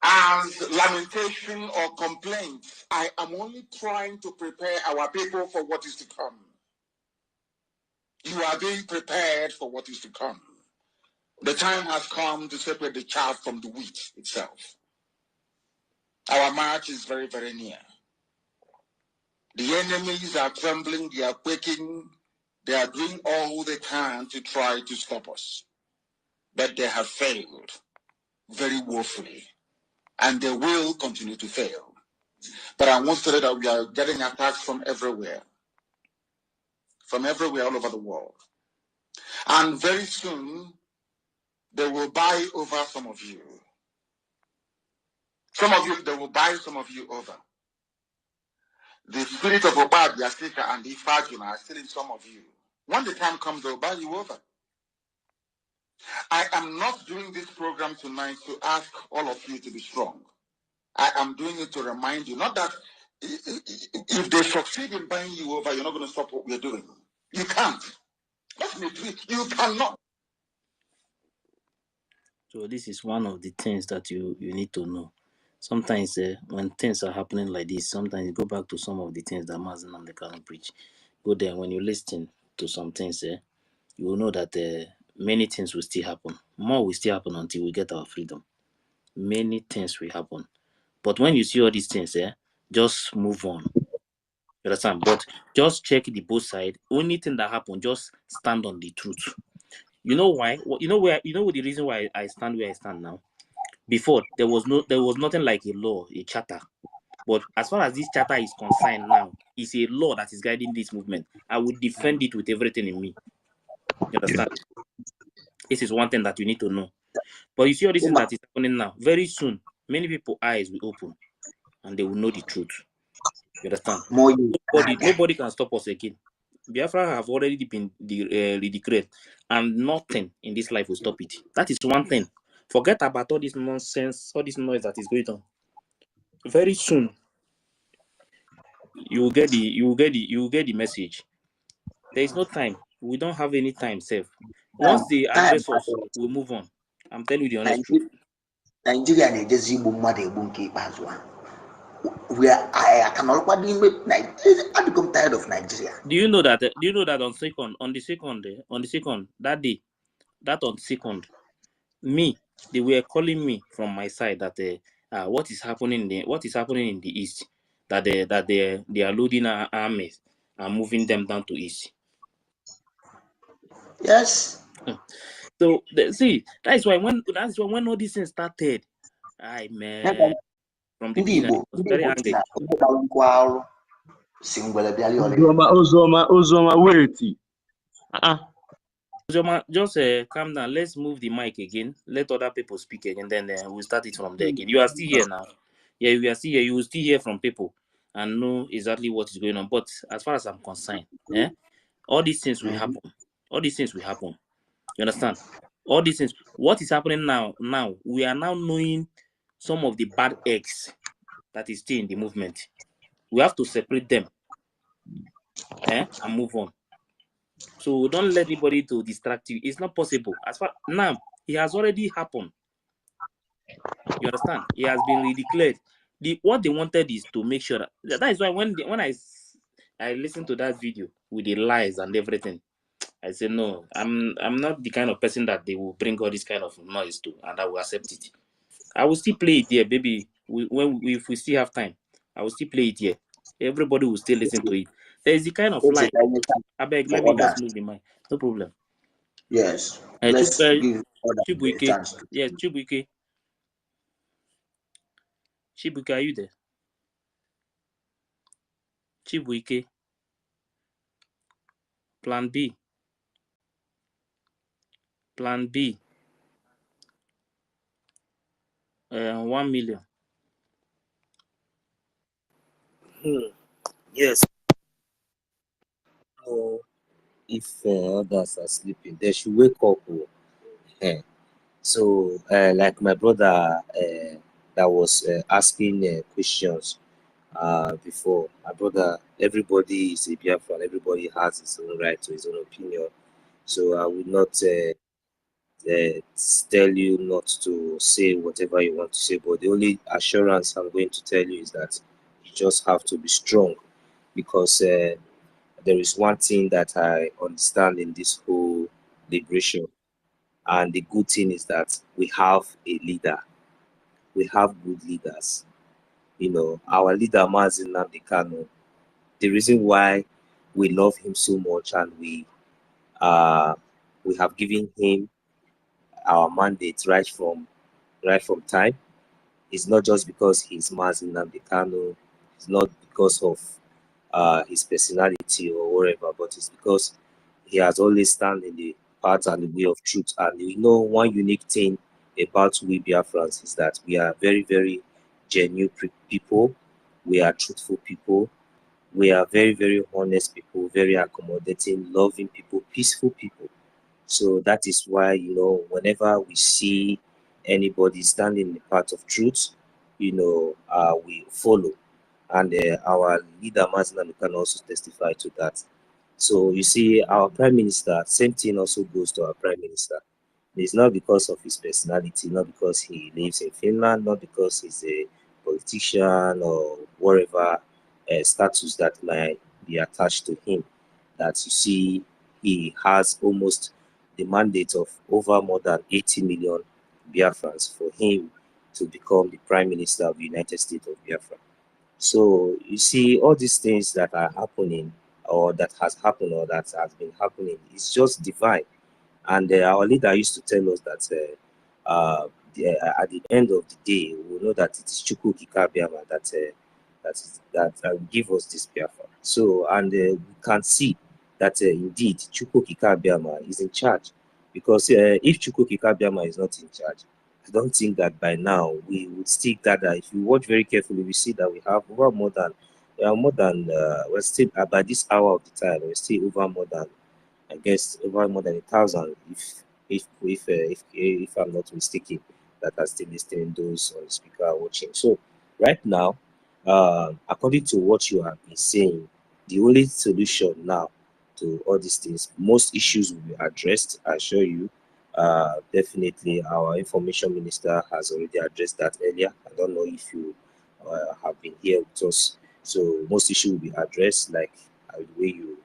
as lamentation or complaint. I am only trying to prepare our people for what is to come. You are being prepared for what is to come. The time has come to separate the chaff from the wheat itself. Our march is very, very near. The enemies are trembling, they are quaking, they are doing all they can to try to stop us. But they have failed very woefully, and they will continue to fail. But I want to say that we are getting attacks from everywhere all over the world. And very soon, they will buy over some of you. They will buy some of you over. The spirit of Obad, Yasika, and Ifajuna are still in some of you. When the time comes, they'll buy you over. I am not doing this program tonight to ask all of you to be strong. I am doing it to remind you, not that if they succeed in buying you over, you're not going to stop what we're doing. You can't. You cannot. So this is one of the things that you need to know. Sometimes when things are happening like this, sometimes you go back to some of the things that Mazen and the Kano preach. Go there, when you listen to some things, you will know that many things will still happen. More will still happen until we get our freedom. Many things will happen. But when you see all these things, just move on. You understand? But just check the both side. Only thing that happen, just stand on the truth. You know why? You know the reason why I stand where I stand now. Before there was nothing like a law, a charter. But as far as this charter is concerned now, it's a law that is guiding this movement. I would defend it with everything in me. You understand? This is one thing that you need to know. But you see all this thing that is happening now. Very soon, many people's eyes will open and they will know the truth. You understand? Nobody can stop us again. Biafra have already been redeclared, and nothing in this life will stop it. That is one thing. Forget about all this nonsense, all this noise that is going on. Very soon, you will get the message. There is no time. We don't have any time, safe. Once they address us, we'll move on. I'm telling you the honest truth. Nigeria na-ejezi igbu mmadụ egbu nke ikpeazụ a. I can already make Nigeria. I become tired of Nigeria. Do you know that on the second that day, on second, they were calling me from my side that what is happening in the east, that they are loading our armies and moving them down to east. Yes. So see, that's why when all these things started, man, from the beginning, I was very angry. Uzoma, wait. Uzoma, just calm down. Let's move the mic again. Let other people speak again, then we'll start it from there again. You are still here now. Yeah, you are still here. You will still hear from people and know exactly what is going on. But as far as I'm concerned, all these things will happen. All these things will happen. You understand? All these things. What is happening now? Now we are now knowing some of the bad eggs that is still in the movement. We have to separate them, and move on. So don't let anybody to distract you. It's not possible. As far now, it has already happened. You understand? It has been redeclared. What they wanted is to make sure that is why when I listened to that video with the lies and everything, I said no, I'm not the kind of person that they will bring all this kind of noise to, and I will accept it. I will still play it here, baby. If we still have time, I will still play it here. Everybody will still listen to it. There is the kind of lie. I beg, let me just move the mic. No problem. Yes. Let's give Chibuike. Yes, Chibuike. Chibuike, are you there? Chibuike. Plan B. Plan B. 1 million. Yes. So if others are sleeping, they should wake up. So, like my brother that was asking questions before, my brother, everybody is a Biafran, everybody has his own right to his own opinion. So I will not tell you not to say whatever you want to say, but the only assurance I'm going to tell you is that you just have to be strong, because there is one thing that I understand in this whole liberation, and the good thing is that we have a leader. We have good leaders. You know, our leader Mazi Nnamdi Kanu, the reason why we love him so much and we have given him our mandate right from time, is not just because he's Mazi Nnamdi Kanu, it's not because of his personality or whatever, but it's because he has always stand in the path and the way of truth. And you know, one unique thing about we Biafrans is that we are very, very genuine people. We are truthful people. We are very, very honest people, very accommodating, loving people, peaceful people. So that is why, you know, whenever we see anybody standing in the path of truth, you know, we follow. And our leader, Mazina, can also testify to that. So you see, our prime minister, same thing also goes to our prime minister. It's not because of his personality, not because he lives in Finland, not because he's a politician or whatever status that might be attached to him, that you see he has almost the mandate of over more than 80 million Biafrans for him to become the prime minister of the United States of Biafra. So you see, all these things that are happening, or that has happened, or that has been happening, it's just divine. And our leader used to tell us that at the end of the day, we know that it is Chukwu Kikabiama that will give us this Biafra. So, and we can see that indeed Chukwu Kikabiama is in charge, because if Chukwu Kikabiama is not in charge, I don't think that by now we would still gather. If you watch very carefully, we see that we have over more than we're still by this hour of the time, we're still over more than, I guess, over more than 1,000, if I'm not mistaken, that are still listening, those on the speaker are watching. So right now, according to what you have been saying, the only solution now to all these things, most issues will be addressed, I assure you. Definitely our information minister has already addressed that earlier. I don't know if you have been here with us. So most issues will be addressed, like the way you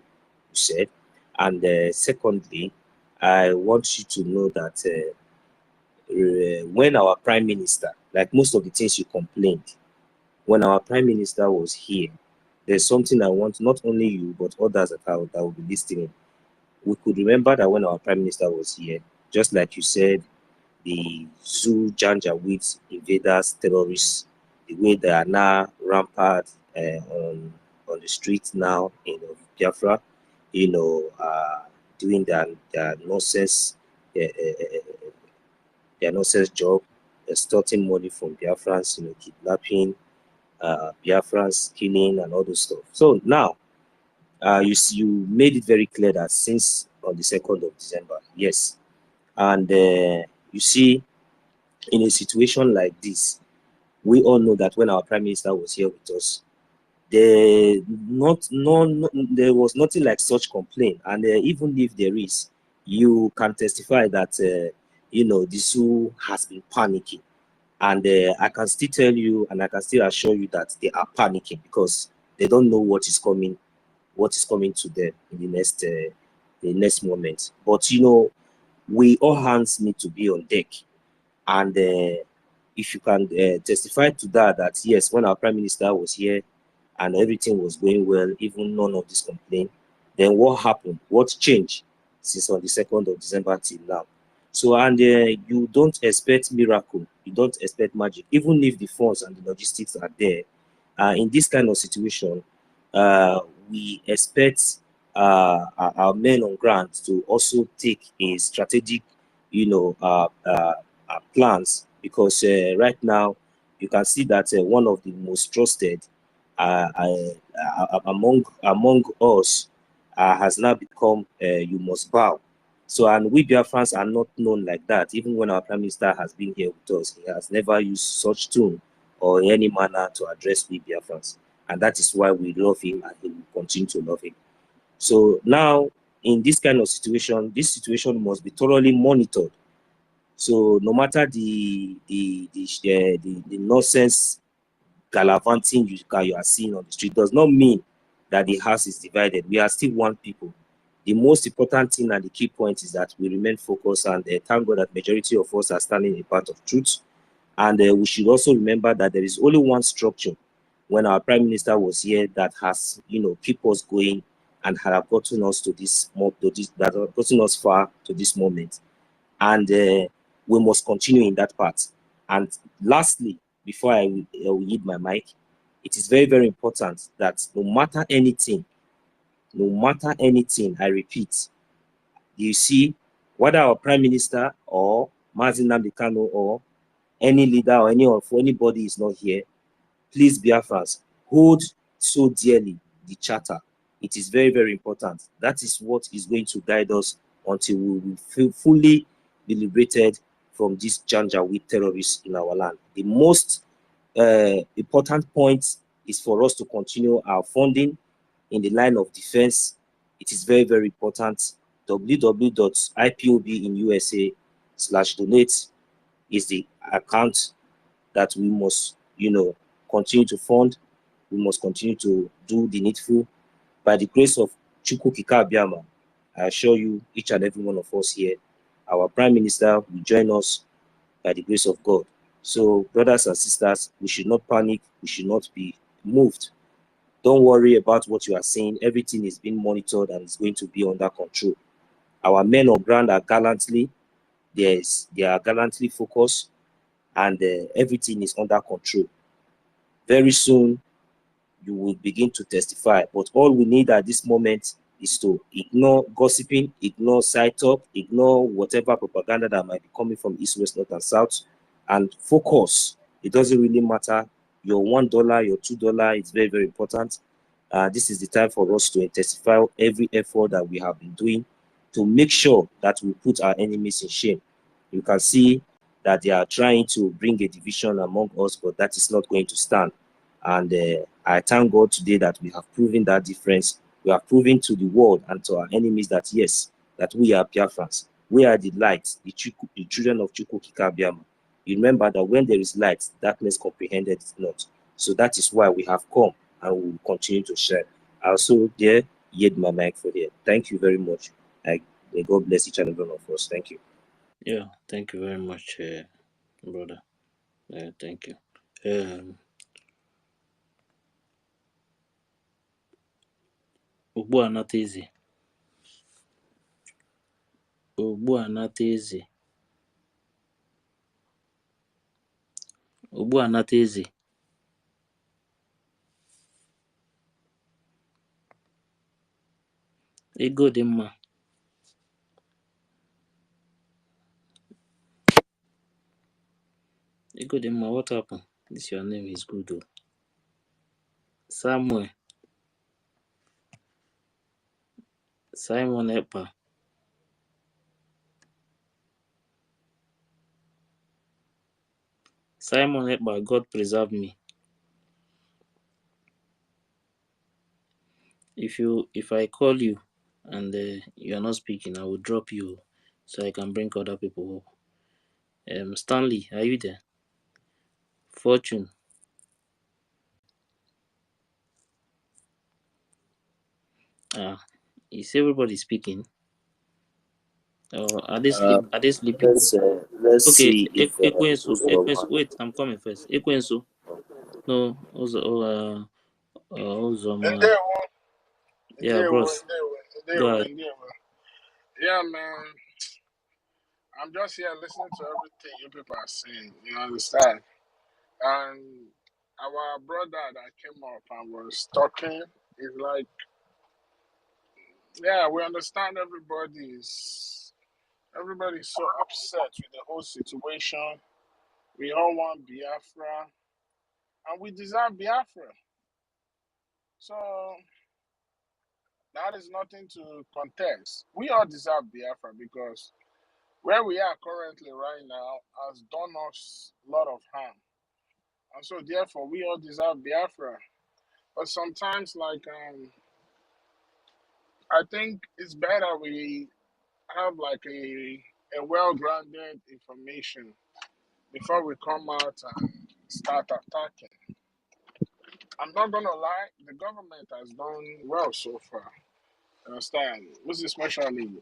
said. And secondly, I want you to know that when our prime minister, like most of the things you complained, when our prime minister was here, there's something I want not only you but others that will be listening. We could remember that when our prime minister was here, just like you said, the zoo Janjaweed invaders, terrorists, the way they are now rampant on the streets now in Biafra, doing their nonsense, their nonsense job, extorting money from Biafrans, kidnapping, Biafrans, killing, and all those stuff. So now, you made it very clear that since on the 2nd of December, yes, and you see, in a situation like this, we all know that when our prime minister was here with us, there was nothing like such complaint, and even if there is, you can testify that the zoo has been panicking, and I can still tell you, and I can still assure you that they are panicking because they don't know what is coming to them in the next moment. But we all hands need to be on deck, and if you can testify to that yes, when our prime minister was here and everything was going well, even none of this complaint, then what happened? What changed since on the 2nd of December till now? So, and you don't expect miracle, you don't expect magic, even if the funds and the logistics are there. In this kind of situation, we expect our men on ground to also take a strategic, plans, because right now you can see that one of the most trusted among us has now become you must bow. So, and we Biafrans are not known like that. Even when our prime minister has been here with us, he has never used such tone or in any manner to address we Biafrans. And that is why we love him and he will continue to love him. So now, in this kind of situation, this situation must be thoroughly monitored. So no matter the nonsense gallivanting you are seeing on the street, does not mean that the house is divided. We are still one people. The most important thing and the key point is that we remain focused, and thank God that majority of us are standing in part of truth. And we should also remember that there is only one structure when our prime minister was here that has, keep us going and have gotten us to that have gotten us far to this moment. And we must continue in that part. And lastly, before I will yield my mic, it is very, very important that no matter anything, I repeat, you see, whether our prime minister or Mazi Nnamdi Kanu or any leader or anybody is not here, please, Biafrans, hold so dearly the charter. It is very, very important. That is what is going to guide us until we will feel fully be liberated from these Janjaweed terrorists in our land. The most important point is for us to continue our funding in the line of defense. It is very, very important. www.ipobinUSA/donate is the account that we must, continue to fund. We must continue to do the needful. By the grace of Chukwu Kikabiama, I assure you, each and every one of us here, our Prime Minister will join us by the grace of God. So, brothers and sisters, we should not panic. We should not be moved. Don't worry about what you are saying. Everything is being monitored and is going to be under control. Our men on ground are gallantly, they are gallantly focused, and everything is under control. Very soon, you will begin to testify. But all we need at this moment is to ignore gossiping, ignore side talk, ignore whatever propaganda that might be coming from East, West, North, and South, and focus. It doesn't really matter. Your $1, your $2 is very, very important. This is the time for us to intensify every effort that we have been doing to make sure that we put our enemies in shame. You can see that they are trying to bring a division among us, but that is not going to stand. And I thank God today that we have proven that difference. We have proven to the world and to our enemies that yes, that we are Biafrans. We are the light, the children of Chukwukika. You remember that when there is light, darkness comprehended it not. So that is why we have come and we will continue to share. I also there yield my mic for here. Thank you very much. May God bless each and every one of us. Thank you. Yeah, thank you very much, brother. Thank you. Ugbu a nata eze. Ugbu a nata eze. Ugbu a nata eze. Ego dị mma. Ego dị mma. What happened? This your name is good though. Samuel. Simon Ekpa. Simon Ekpa, God preserve me. If I call you and you are not speaking, I will drop you so I can bring other people up. Stanley, are you there? Fortune. Is everybody speaking? Or are they sleeping? Let's Okay, see if Ekwensu. Wait, I'm coming first. Ekwensu. No, Uzoma. Yeah, bros. Go ahead. Yeah, man. I'm just here listening to everything you people are saying. You understand? And our brother that came up and was talking is like, yeah, we understand everybody's so upset with the whole situation. We all want Biafra, and we deserve Biafra. So that is nothing to contest. We all deserve Biafra because where we are currently right now has done us a lot of harm. And so therefore we all deserve Biafra. But sometimes I think it's better we have like a well-grounded information before we come out and start attacking. I'm not gonna lie, the government has done well so far. Understand? Most especially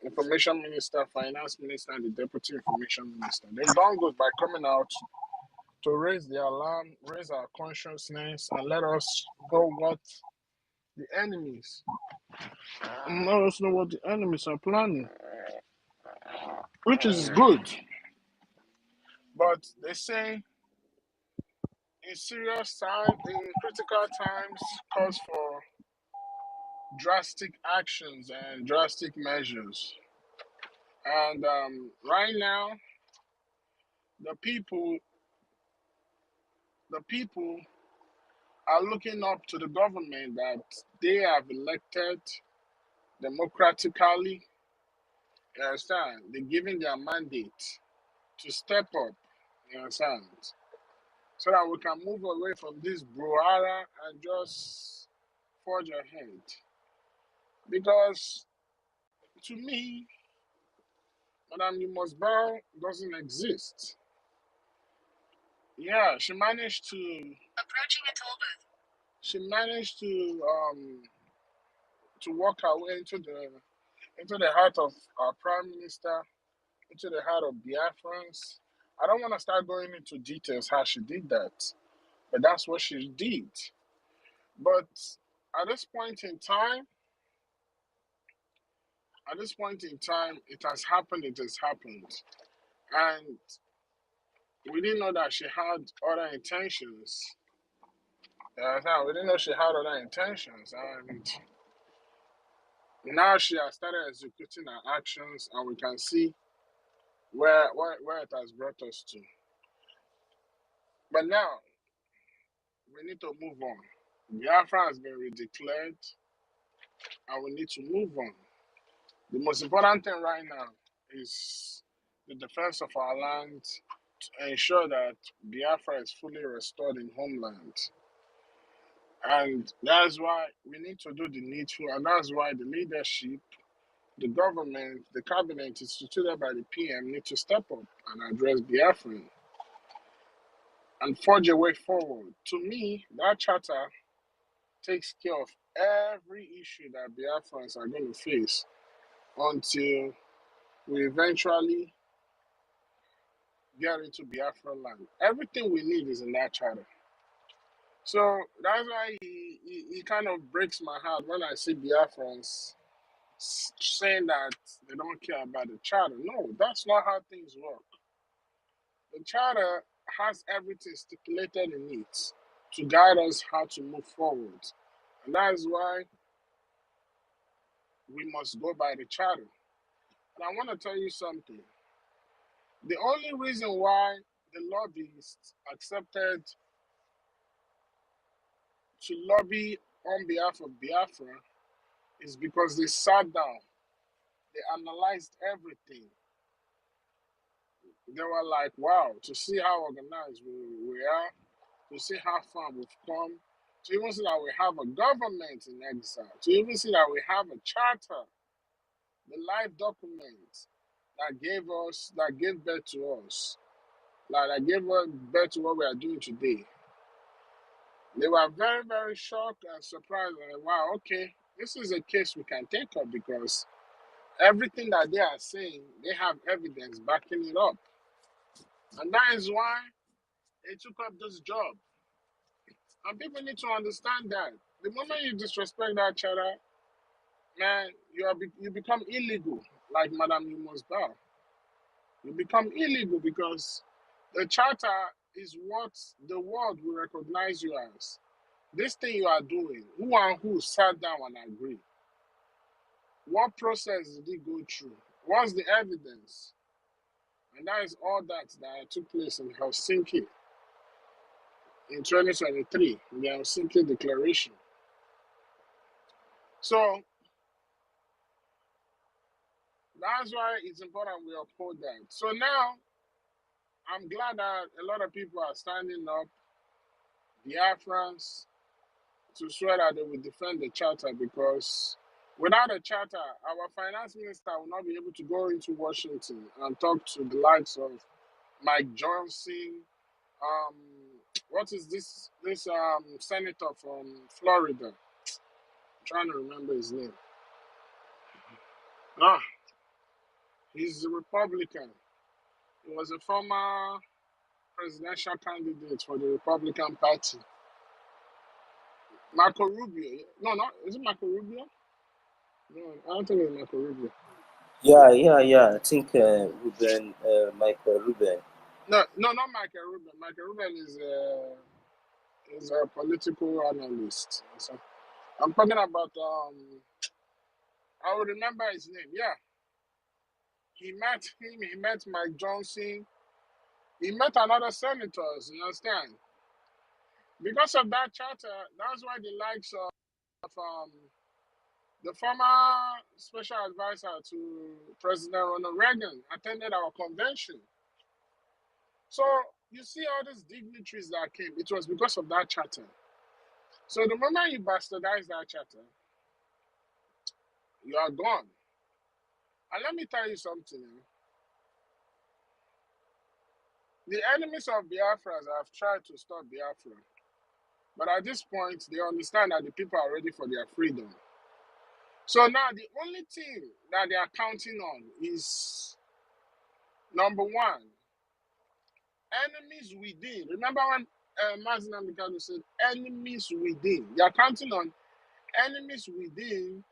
information minister, finance minister, and the deputy information minister. They've done good by coming out to raise the alarm, raise our consciousness, and let us know what the enemies, and let us know what the enemies are planning, which is good. But they say in serious time, in critical times, calls for drastic actions and drastic measures. And right now, the people are looking up to the government that they have elected democratically. You understand? They're giving their mandate to step up. You understand? So that we can move away from this brouhaha and just forge ahead. Because to me, Madame You Must Bow doesn't exist. Yeah, she managed to approaching a toll booth. She managed to walk her way into the heart of our prime minister, into the heart of Biafrans. I don't want to start going into details how she did that, but that's what she did. But at this point in time, At this point in time, it has happened. It has happened, and we didn't know that she had other intentions. We didn't know she had other intentions, and now she has started executing her actions, and we can see where it has brought us to. But now we need to move on. Biafra has been redeclared, and we need to move on. The most important thing right now is the defense of our land to ensure that Biafra is fully restored in homeland. And that's why we need to do the needful, and that's why the leadership, the government, the cabinet instituted by the PM need to step up and address Biafra and forge a way forward. To me, that charter takes care of every issue that Biafrans are going to face until we eventually get into Biafra land. Everything we need is in that charter. So that's why he kind of breaks my heart when I see Biafrans saying that they don't care about the charter. No, that's not how things work. The charter has everything stipulated in it to guide us how to move forward. And that is why we must go by the charter. And I want to tell you something. The only reason why the lobbyists accepted to lobby on behalf of Biafra is because they sat down, they analyzed everything. They were like, wow, to see how organized we are, to see how far we've come, to even see that we have a government in exile, to even see that we have a charter, the life document that gave birth to us, that gave birth to what we are doing today. They were very, very shocked and surprised. Like, wow, okay, this is a case we can take up because everything that they are saying, they have evidence backing it up. And that is why they took up this job. And people need to understand that. The moment you disrespect that charter, man, you become illegal, like Madam You Must Bow. You become illegal because the charter is what the world will recognize you as. This thing you are doing, who and who sat down and agreed? What process did it go through? What's the evidence? And that is all that took place in Helsinki in 2023, the Helsinki Declaration. So that's why it's important we uphold that. So now I'm glad that a lot of people are standing up, Biafrans, to swear that they will defend the charter because without a charter, our finance minister will not be able to go into Washington and talk to the likes of Mike Johnson. What is this senator from Florida? I'm trying to remember his name. He's a Republican. He was a former presidential candidate for the Republican Party. Marco Rubio. No, is it Marco Rubio? No, I don't think it's Marco Rubio. Yeah. I think Michael Ruben. No, not Michael Rubin. Michael Rubin is a political analyst. So I'm talking about I will remember his name. Yeah. He met him, he met Mike Johnson, he met another senators, you understand? Because of that charter, that's why the likes of the former special advisor to President Ronald Reagan attended our convention. So you see all these dignitaries that came, it was because of that charter. So the moment you bastardize that charter, you are gone. And let me tell you something. The enemies of Biafra have tried to stop Biafra. But at this point, they understand that the people are ready for their freedom. So now the only thing that they are counting on is, number one, enemies within. Remember when Mazin Amikado said enemies within? They are counting on enemies within,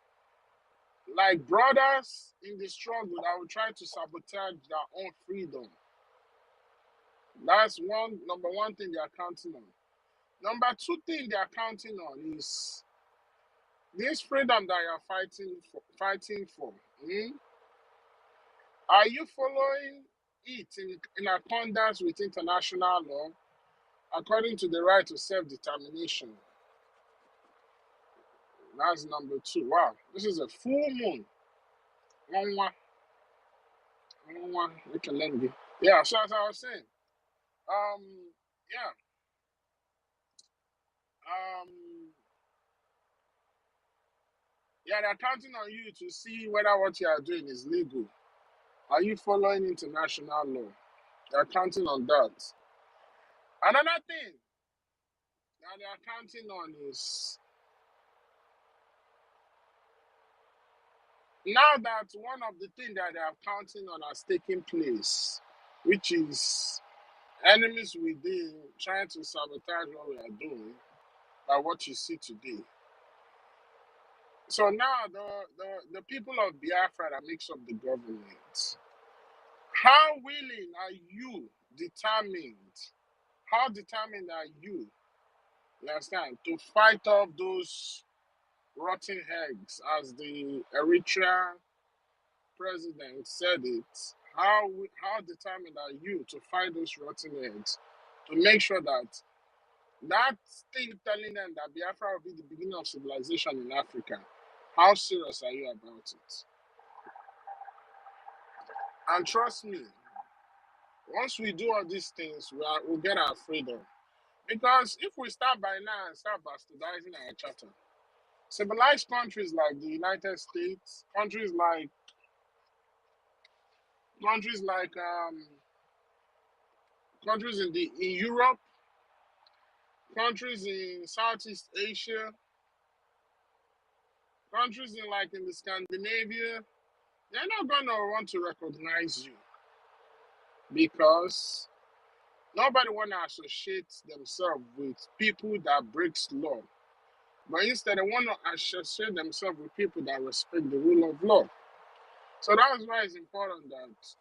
like brothers in the struggle that will try to sabotage their own freedom. That's number one thing they are counting on. Number two thing they are counting on is this freedom that you are fighting for. Are you following it in accordance with international law, according to the right to self-determination? That's number two. Wow, this is a full moon. We can let it. Yeah, so as I was saying, yeah, they're counting on you to see whether what you are doing is legal. Are you following international law? They're counting on that. Another thing that they are counting on is now that one of the things that they are counting on has taken place, which is enemies within trying to sabotage what we are doing by what you see today. So now the people of Biafra that makes up the government, how willing are you, how determined are you understand, to fight off those rotten eggs, as the Eritrea president said it? How determined are you to fight those rotten eggs, to make sure that thing telling them that Biafra will be the beginning of civilization in Africa, how serious are you about it? And trust me, once we do all these things, we'll get our freedom. Because if we start by now and start bastardizing our charter, civilized countries like the United States, countries in Europe, countries in Southeast Asia, countries in the Scandinavia, they're not gonna want to recognize you because nobody wanna associate themselves with people that breaks law. But instead, they want to associate themselves with people that respect the rule of law. So that's why it's important that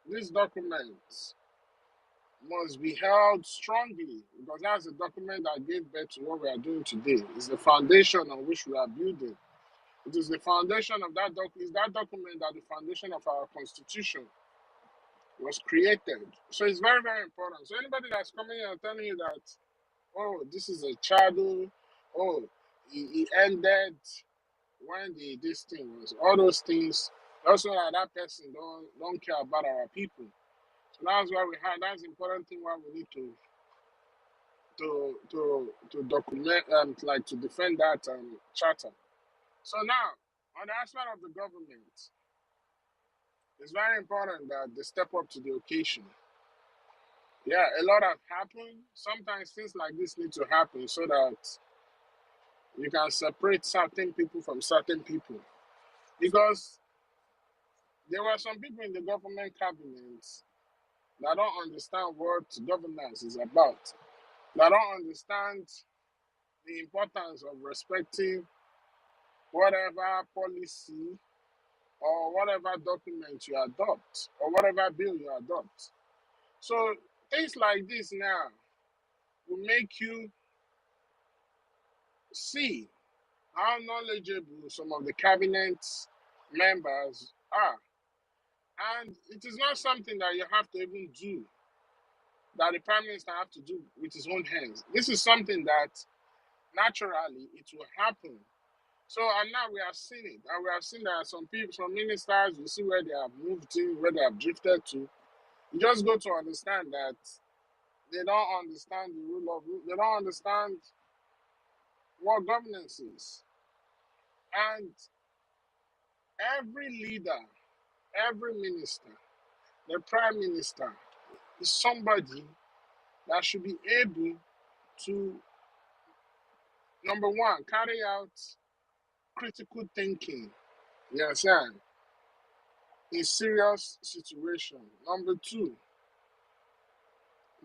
these documents must be held strongly, because that's the document that gave birth to what we are doing today. It's the foundation on which we are building. It is the foundation of that document. It's that document that the foundation of our constitution was created. So it's very, very important. So anybody that's coming here and telling you that, oh, this is a shadow, oh, he ended when this thing was, all those things, also that person don't care about our people. So that's why that's the important thing why we need to document to defend that charter. So now, on the aspect of the government, it's very important that they step up to the occasion. Yeah, a lot has happened. Sometimes things like this need to happen so that you can separate certain people from certain people. Because there were some people in the government cabinets that don't understand what governance is about. That don't understand the importance of respecting whatever policy or whatever document you adopt or whatever bill you adopt. So things like this now will make you see how knowledgeable some of the cabinet members are. And it is not something that you have to even do, that the prime minister have to do with his own hands. This is something that naturally it will happen. So and now we have seen it, and we have seen that some people, some ministers, you see where they have moved in, where they have drifted to. You just go to understand that they don't understand the rule of law. They don't understand what governance is. And every leader, every minister, the prime minister is somebody that should be able to, number one, carry out critical thinking. You understand? In serious situation. Number two,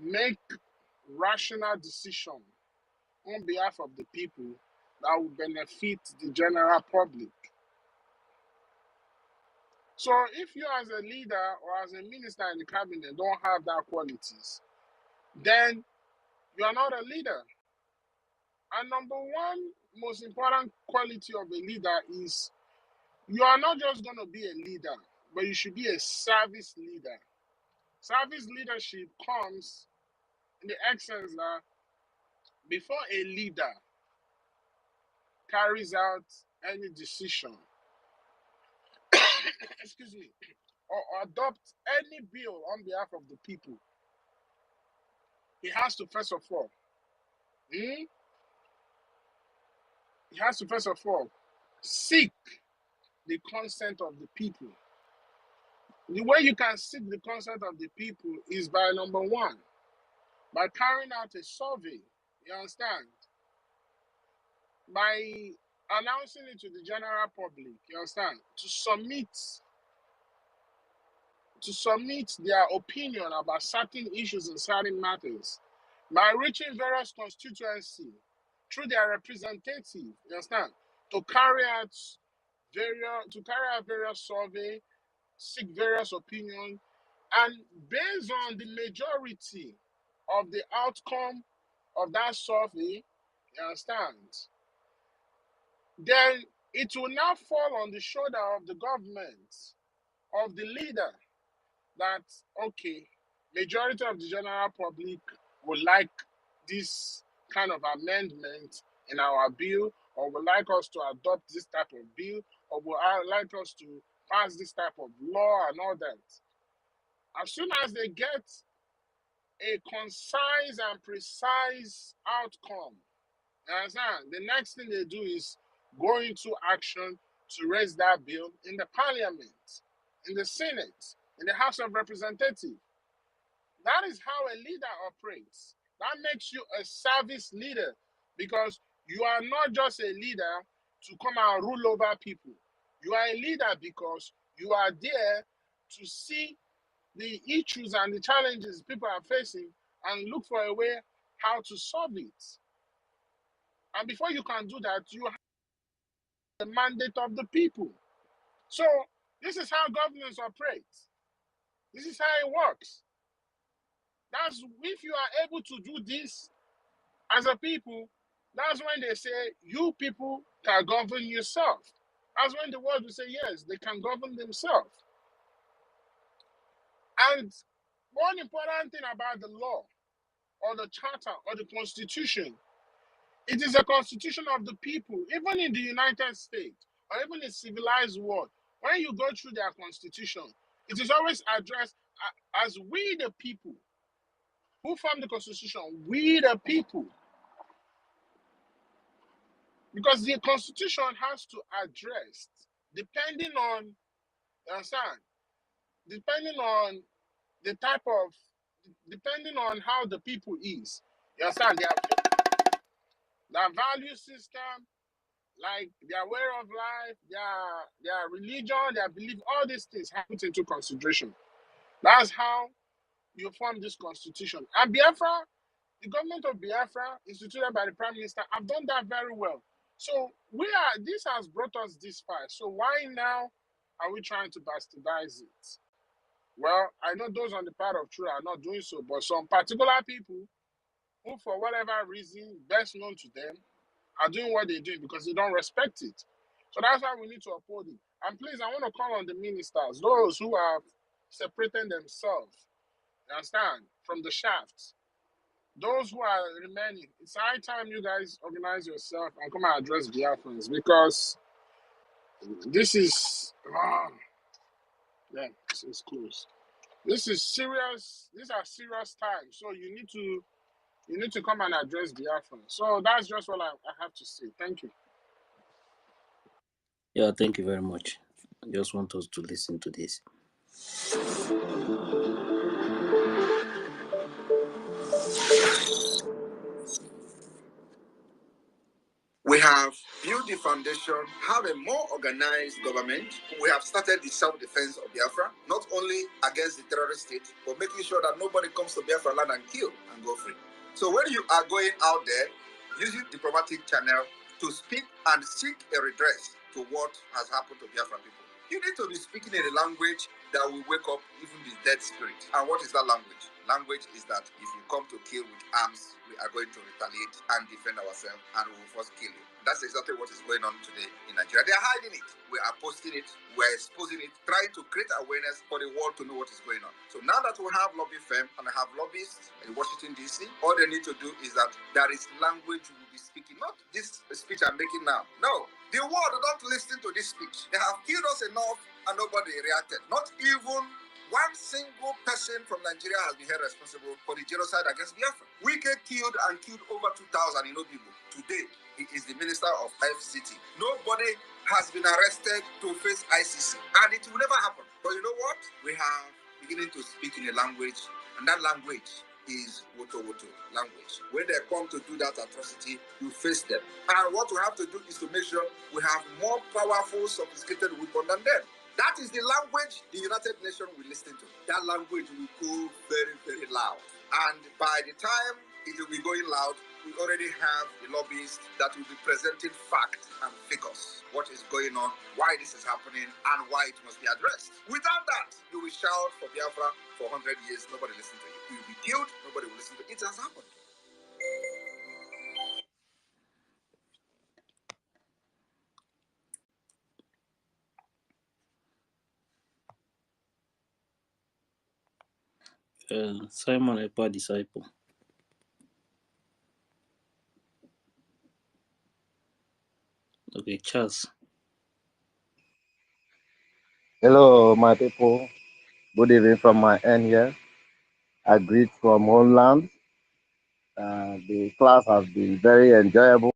make rational decision on behalf of the people that will benefit the general public. So if you as a leader or as a minister in the cabinet don't have that qualities, then you are not a leader. And number one most important quality of a leader is you are not just going to be a leader, but you should be a service leader. Service leadership comes in the essence that before a leader carries out any decision, excuse me, or adopt any bill on behalf of the people, he has to first of all seek the consent of the people. The way you can seek the consent of the people is by number one, by carrying out a survey. You understand? By announcing it to the general public. You understand? To submit their opinion about certain issues and certain matters. By reaching various constituencies through their representative. You understand? To carry out various survey, seek various opinions, and based on the majority of the outcome of that survey, you understand, then it will now fall on the shoulder of the government, of the leader, that, okay, majority of the general public would like this kind of amendment in our bill, or would like us to adopt this type of bill, or would like us to pass this type of law and all that. As soon as they get a concise and precise outcome, understand, the next thing they do is go into action to raise that bill in the parliament, in the Senate, in the House of Representatives. That is how a leader operates. That makes you a service leader, because you are not just a leader to come and rule over people. You are a leader because you are there to see the issues and the challenges people are facing and look for a way how to solve it. And before you can do that, you have the mandate of the people. So this is how governance operates. This is how it works. That's if you are able to do this as a people, that's when they say you people can govern yourself. That's when the world will say yes, they can govern themselves. And one important thing about the law or the charter or the constitution, it is a constitution of the people. Even in the United States or even in civilized world, when you go through their constitution, it is always addressed as we the people. Who formed the constitution? We the people. Because the constitution has to address, depending on, you understand, depending on the type of, depending on how the people is, you understand, their value system, like their way of life, their religion, their belief, all these things have put into consideration. That's how you form this constitution. And Biafra, the government of Biafra, instituted by the Prime Minister, have done that very well. So this has brought us this far. So why now are we trying to bastardize it? Well, I know those on the part of truth are not doing so, but some particular people who, for whatever reason, best known to them, are doing what they do because they don't respect it. So that's why we need to uphold it. And please, I want to call on the ministers, those who have separated themselves, you understand, from the shafts. Those who are remaining, it's high time you guys organize yourself and come and address Biafrans, because this is, this is close. This is serious. These are serious times. So you need to come and address Biafrans. So that's just what I have to say. Thank you. Yeah, thank you very much. I just want us to listen to this. We have built the foundation, have a more organized government. We have started the self-defense of Biafra, not only against the terrorist state, but making sure that nobody comes to Biafra land and kill and go free. So when you are going out there, using diplomatic channel, to speak and seek a redress to what has happened to Biafra people. You need to be speaking in a language that will wake up even the dead spirit. And what is that language? Language is that if you come to kill with arms, we are going to retaliate and defend ourselves, and we will first kill you. That's exactly what is going on today in Nigeria. They are hiding it. We are posting it. We are exposing it, trying to create awareness for the world to know what is going on. So now that we have lobby firm and have lobbyists in Washington, D.C., all they need to do is that there is language we will be speaking. Not this speech I'm making now. No. The world don't listen to this speech. They have killed us enough and nobody reacted. Not even one single person from Nigeria has been held responsible for the genocide against Biafra. Wike killed over 2,000 in Obibo. Today, he is the minister of FCT. Nobody has been arrested to face ICC. And it will never happen. But you know what? We have beginning to speak in a language, and that language is Woto Woto language. When they come to do that atrocity, you face them. And what we have to do is to make sure we have more powerful, sophisticated weapons than them. That is the language the United Nations will listen to. That language will go very, very loud. And by the time it will be going loud, we already have the lobbyists that will be presenting facts and figures. What is going on, why this is happening, and why it must be addressed. Without that, you will shout for Biafra for 100 years, nobody listens to you. You will be killed, nobody will listen to you. It has happened. Simon Ekpa disciple. Okay, Charles. Hello, my people. Good evening from my end here. I greet from homeland. The class has been very enjoyable.